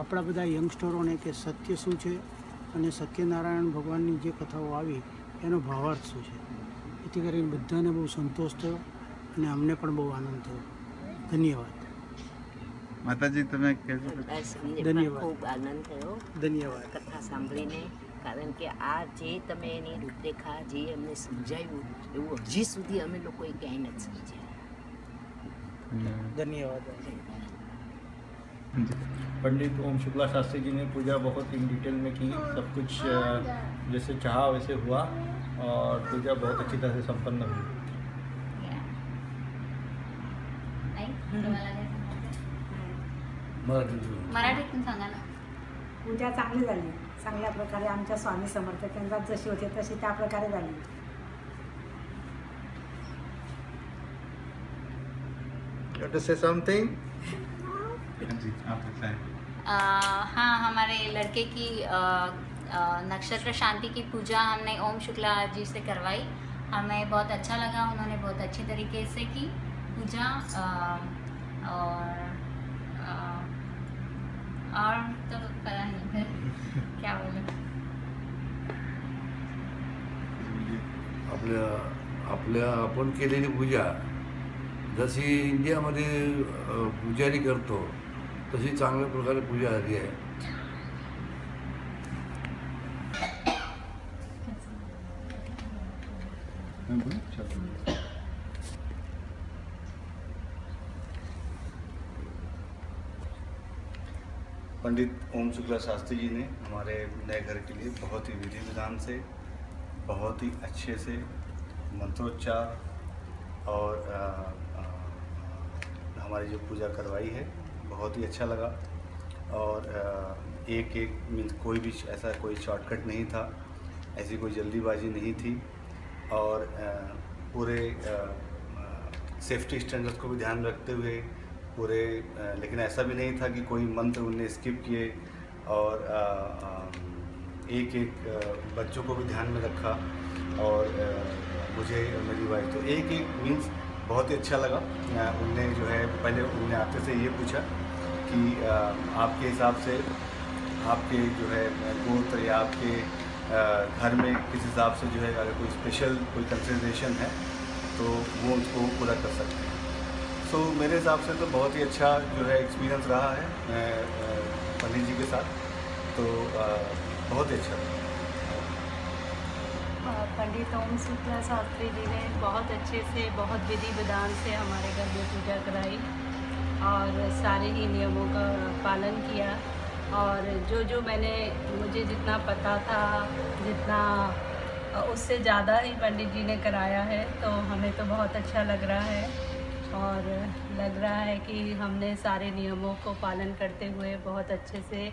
[SPEAKER 14] આપણા બધા યંગસ્ટરોને કે સત્ય શું છે અને સત્યનારાયણ ભગવાનની જે કથાઓ આવી એનો ભાવાર્થ શું છે, એથી કરીને બધાને બહુ સંતોષ થયો અને અમને પણ બહુ આનંદ થયો. ધન્યવાદ.
[SPEAKER 17] માતાજી તમે
[SPEAKER 14] ધન્યવાદ.
[SPEAKER 19] ખૂબ આનંદ થયો
[SPEAKER 14] ધન્યવાદ
[SPEAKER 19] કથા સાંભળીને, કારણ કે આ જે તમે એની રૂપરેખા જે અમને સમજાવ્યું એવું હજી સુધી અમે લોકોએ ક્યાંય નથી સમજ્યા.
[SPEAKER 14] धन्यवाद.
[SPEAKER 20] पंडित ओम शुक्ला शास्त्री जी ने पूजा बहुत इन डिटेल में की, सब कुछ जैसे चाहा वैसे हुआ और पूजा बहुत अच्छी तरह से संपन्न हुई.
[SPEAKER 21] मराठीतून सांगा ना.
[SPEAKER 10] पूजा चांगली झाली, चांगल्या प्रकारे आमच्या स्वामी समर्थ केंद्रात जशी होती तशी त्या प्रकारे झाली.
[SPEAKER 17] You want to say something?
[SPEAKER 21] हाँ, हमारे लड़के की नक्षत्र शांति की पूजा हमने ओम शुक्ला जी से करवाई. हमें बहुत अच्छा लगा, उन्होंने बहुत अच्छी तरीके से की पूजा. और तो पता नहीं फिर क्या बोलूं.
[SPEAKER 22] आपल्या आपण केलेली पूजा जशी इंडियामध्ये पुजारी करतो तशी चांगल्या प्रकारे पूजा झाली आहे.
[SPEAKER 23] पंडित ओम शुक्ला शास्त्री जी ने हमारे नए घर के लिए बहुत ही विधि विधान से, बहुत ही अच्छे से मंत्रोच्चार और हमारी जो पूजा करवाई है बहुत ही अच्छा लगा. और एक एक मीन्स कोई भी ऐसा कोई शॉर्टकट नहीं था, ऐसी कोई जल्दीबाजी नहीं थी और पूरे सेफ्टी स्टैंडर्ड्स को भी ध्यान रखते हुए पूरे, लेकिन ऐसा भी नहीं था कि कोई मंत्र उनने स्किप किए और एक एक बच्चों को भी ध्यान में रखा और मुझे मेरी वाइफ तो एक एक मीन्स बहुत ही अच्छा लगा. उनने जो है पहले उन्होंने आपसे से ये पूछा कि आपके हिसाब से आपके जो है गोत्र या आपके घर में किस हिसाब से जो है अगर कोई स्पेशल कोई कंसिडरेशन है तो वो उसको पूरा कर सकते हैं. सो मेरे हिसाब से तो बहुत ही अच्छा जो है एक्सपीरियंस रहा है पंडित जी के साथ, तो बहुत ही अच्छा.
[SPEAKER 2] पंडित ओम शुक्ला शास्त्री जी ने बहुत अच्छे से, बहुत विधि विधान से हमारे घर में पूजा कराई और सारे ही नियमों का पालन किया. और जो मुझे जितना पता था, जितना उससे ज़्यादा ही पंडित जी ने कराया है, तो हमें तो बहुत अच्छा लग रहा है और लग रहा है कि हमने सारे नियमों को पालन करते हुए बहुत अच्छे से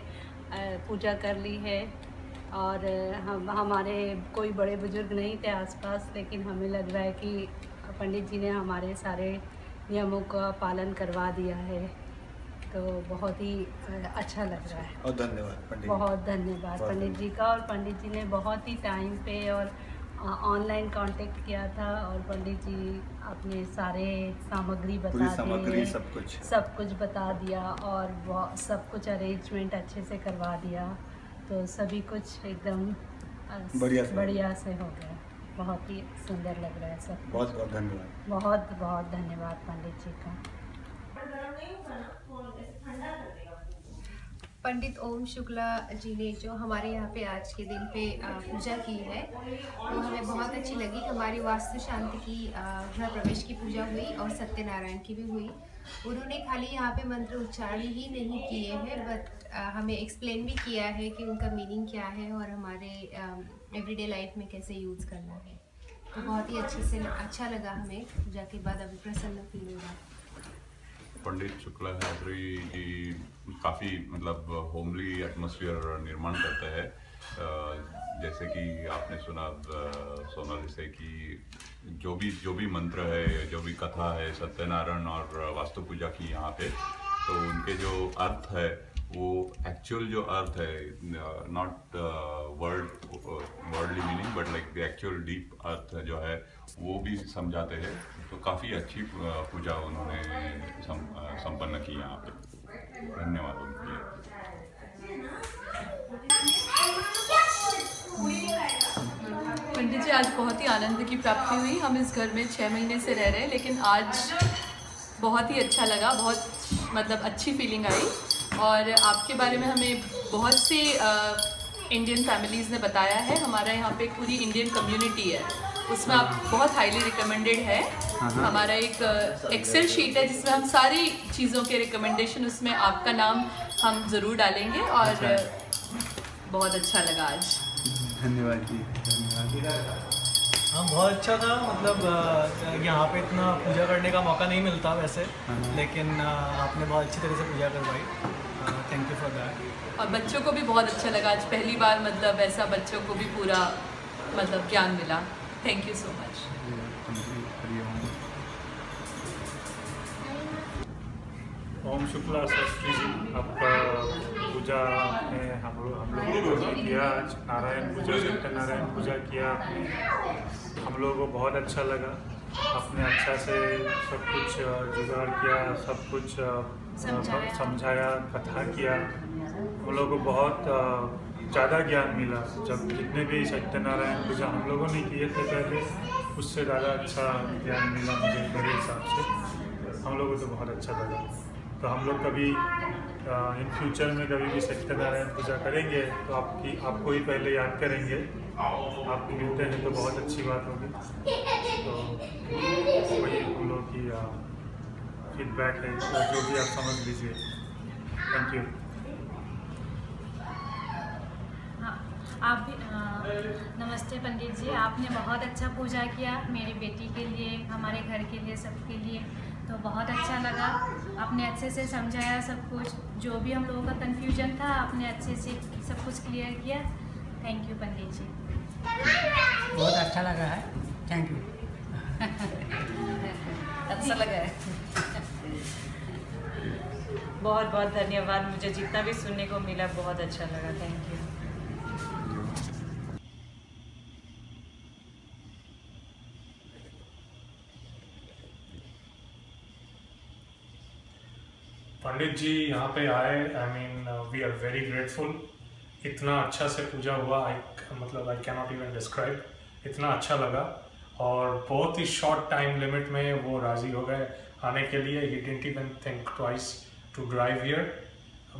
[SPEAKER 2] पूजा कर ली है. और हमारे कोई बड़े बुजुर्ग नहीं थे आसपास, लेकिन हमें लग रहा है कि पंडित जी ने हमारे सारे नियमों का पालन करवा दिया है, तो बहुत ही अच्छा लग रहा है.
[SPEAKER 23] और धन्यवाद पंडित,
[SPEAKER 2] बहुत धन्यवाद पंडित जी का. और पंडित जी ने बहुत ही टाइम पे और ऑनलाइन कांटेक्ट किया था और पंडित जी अपने सारे सामग्री बता दिए, सब कुछ बता दिया और सब कुछ अरेंजमेंट अच्छे से करवा दिया. तो सभी कुछ एकदम बढ़िया से हो गया. बहुत ही सुंदर लग रहा है सब.
[SPEAKER 23] बहुत बहुत धन्यवाद.
[SPEAKER 2] बहुत बहुत धन्यवाद पंडित जी का.
[SPEAKER 3] पंडित ओम शुक्ला जी ने जो हमारे यहाँ पे आज के दिन पे पूजा की है वो हमें बहुत अच्छी लगी। हमारी वास्तु शांति की गृह प्रवेश की पूजा हुई और सत्यनारायण की भी हुई। उन्होंने खाली यहाँ पे मंत्र उच्चारण ही नहीं किए हैं बट हमें एक्सप्लेन भी किया है कि उनका मीनिंग क्या है और हमारे एवरीडे लाइफ में कैसे यूज़ करना है। तो बहुत ही अच्छे से अच्छा लगा हमें पूजा के बाद, अभी प्रसन्न फील हो रहा है।
[SPEAKER 1] पंडित शुक्ला शास्त्री जी काफ़ी मतलब होमली एटमॉस्फेयर निर्माण करते हैं। जैसे कि आपने सुना सोनाली से कि जो भी मंत्र है, जो भी कथा है सत्यनारायण और वास्तु पूजा की यहाँ पे, तो उनके जो अर्थ है वो एक्चुअल जो अर्थ है, not worldly meaning but like the actual deep अर्थ जो है वो भी समझाते हैं। तो काफ़ी अच्छी पूजा उन्होंने संपन्न की यहाँ पे। धन्यवाद उनके लिए।
[SPEAKER 4] पंडित जी, आज बहुत ही आनंद की प्राप्ति हुई। हम इस घर में 6 महीने से रह रहे हैं, लेकिन आज बहुत ही अच्छा लगा, बहुत मतलब अच्छी फीलिंग आई। और आपके बारे में हमें बहुत सी इंडियन फैमिलीज़ ने बताया है। हमारा यहाँ पे पूरी इंडियन कम्युनिटी है, उसमें आप बहुत हाईली रिकमेंडेड है। हमारा एक एक्सेल शीट है जिसमें हम सारी चीज़ों के रिकमेंडेशन, उसमें आपका नाम हम ज़रूर डालेंगे। और बहुत अच्छा लगा आज।
[SPEAKER 1] धन्यवाद जी, धन्यवाद।
[SPEAKER 16] हाँ, बहुत अच्छा था। मतलब यहाँ पे इतना पूजा करने का मौका नहीं मिलता वैसे, लेकिन आपने बहुत अच्छी तरह से पूजा करवाई। Thank you for that.
[SPEAKER 4] और बच्चों को भी बहुत अच्छा लगा आज, पहली बार मतलब ऐसा बच्चों को भी पूरा मतलब ज्ञान मिला। Thank you so much.
[SPEAKER 12] Om Shukla Shastri ji, आपका पूजा में हम लोगों को किया आज, नारायण पूजा, सत्यनारायण पूजा किया आपने। हम लोगों को बहुत अच्छा लगा। आपने अच्छा से सब कुछ जुगाड़ किया, सब कुछ समझाया, कथा किया। हम लोगों को बहुत ज़्यादा ज्ञान मिला। जब जितने भी सत्यनारायण पूजा हम लोगों ने किए थे पहले, उससे ज़्यादा अच्छा ज्ञान मिला मुझे मेरे हिसाब से। हम लोगों को तो बहुत अच्छा लगा। तो हम लोग कभी इन फ्यूचर में कभी भी सत्यनारायण पूजा करेंगे तो आपको ही पहले याद करेंगे। आप मिलते हैं तो बहुत अच्छी बात होगी। तो वही हम लोग की फीडबैक है, तो जो भी आप समझ लीजिए। Thank you.
[SPEAKER 2] हाँ, आप भी नमस्ते पंडित जी, आपने बहुत अच्छा पूजा किया मेरी बेटी के लिए, हमारे घर के लिए, सबके लिए। तो बहुत अच्छा लगा। आपने अच्छे से समझाया सब कुछ, जो भी हम लोगों का कन्फ्यूजन था आपने अच्छे से सब कुछ क्लियर किया। Thank you Pandit ji.
[SPEAKER 14] बहुत अच्छा लगा है। Thank you.
[SPEAKER 4] अच्छा लगा है।
[SPEAKER 18] बहुत बहुत धन्यवाद। मुझे जितना भी सुनने को मिला बहुत अच्छा लगा। Thank you.
[SPEAKER 12] पंडित जी यहाँ पे आए, I mean we are very grateful. इतना अच्छा से पूजा हुआ, I can not even describe. इतना अच्छा लगा और बहुत ही शॉर्ट टाइम लिमिट में वो राज़ी हो गए आने के लिए। He didn't even think twice to drive here.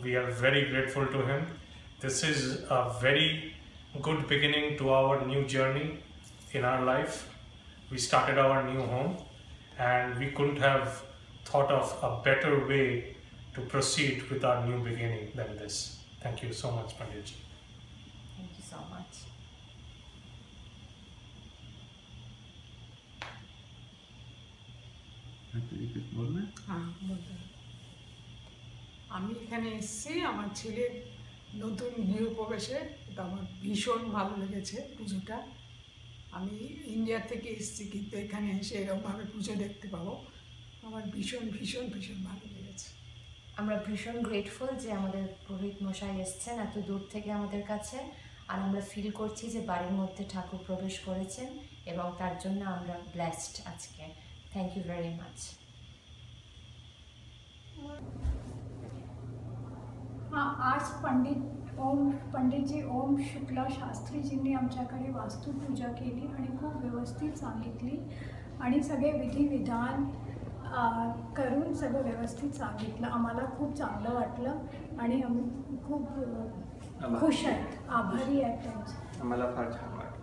[SPEAKER 12] We are very grateful to him. This is a very good beginning to our new journey in our life. We started our new home and we couldn't have thought of a better way to proceed with our new beginning than this. Thank you so much, Pandit ji.
[SPEAKER 2] Thank you so much.
[SPEAKER 10] আমি এখানে এসেছি আমার ছেলের নতুন গৃহপ্রবেশে। এটা আমার ভীষণ ভালো লেগেছে পুজোটা। আমি ইন্ডিয়া থেকে এসেছি, কিন্তু এখানে এসে এরকমভাবে পুজো দেখতে পাবো আমার ভীষণ ভীষণ ভীষণ ভালো লেগেছে।
[SPEAKER 24] আমরা ভীষণ গ্রেটফুল যে আমাদের পুরোহিত মশাই এসেছেন এত দূর থেকে আমাদের কাছে, আর আমরা ফিল করছি যে বাড়ির মধ্যে ঠাকুর প্রবেশ করেছেন এবং তার জন্য আমরা ব্লেসড আজকে। Thank you very much.
[SPEAKER 25] हाँ, आज पंडित जी ओम शुक्ला शास्त्री जींनी आमच्याकडे वास्तुपूजा केली आणि खूप व्यवस्थित सांगितली आणि सगळे विधी विधान करून सगळं व्यवस्थित सांगितलं. आम्हाला खूप चांगलं वाटलं आणि आम्ही खूप खुश आहेत, आभारी आहेत त्यांचे.
[SPEAKER 6] आम्हाला फार छान वाटलं.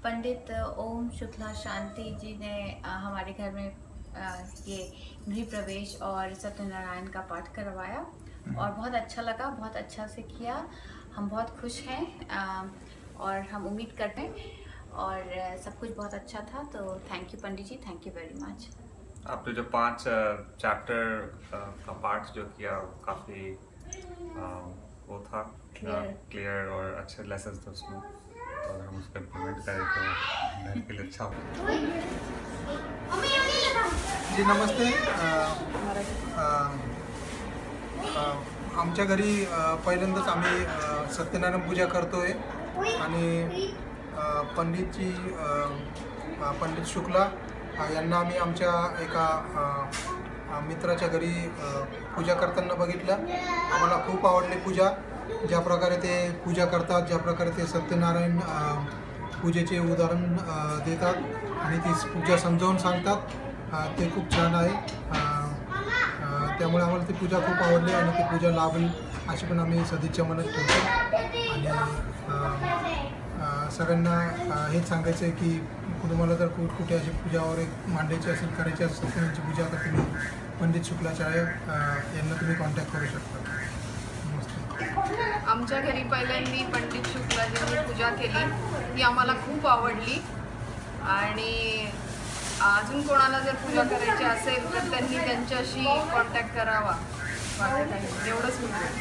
[SPEAKER 7] पंडित ओम शुक्ला शांति जी ने हमारे घर में ये गृह प्रवेश और सत्यनारायण का पाठ करवाया और बहुत अच्छा लगा, बहुत अच्छा से किया. हम बहुत खुश हैं और हम उम्मीद करते हैं और सब कुछ बहुत अच्छा था. तो thank you Pandit ji, thank you very much.
[SPEAKER 6] आपने जो 5 चैप्टर का पाठ जो किया काफ़ी वो था क्लियर और अच्छे लेसन थे उसमें, और हम उसको इम्प्लीमेंट करें तो मेरे के लिए अच्छा होगा.
[SPEAKER 11] जी नमस्ते. आमच्या घरी पहिल्यांदाच आम्ही सत्यनारायण पूजा करतोय आणि पंडितजी पंडित शुक्ला यांना आम्ही आमच्या एका मित्राच्या घरी पूजा करताना बघितलं. आम्हाला खूप आवडली पूजा, ज्या प्रकारे ते पूजा करतात, ज्या प्रकारे ते सत्यनारायण पूजेचे उदाहरण देतात आणि ती पूजा समजावून सांगतात, ते खूप छान आहे. त्यामुळे आम्हाला ती पूजा खूप आवडली आणि ती पूजा लाभेल अशी पण आम्ही सदिच्छा मनात ठेवतो. आणि सगळ्यांना हेच सांगायचं आहे की तुम्हाला जर कुठे अशी पूजा वगैरे मांडायची असेल, करायची असेल सत्यनारायणची पूजा, तर तुम्ही पंडित शुक्लाचार्य यांना तुम्ही कॉन्टॅक्ट करू शकता.
[SPEAKER 13] आमच्या घरी पहिल्यांदा पंडित शुक्लाजींनी पूजा केली, ती आम्हाला खूप आवडली. आणि अजून कोणाला जर पूजा करायची असेल तर त्यांनी त्यांच्याशी कॉन्टॅक्ट करावा. एवढंच म्हणतो.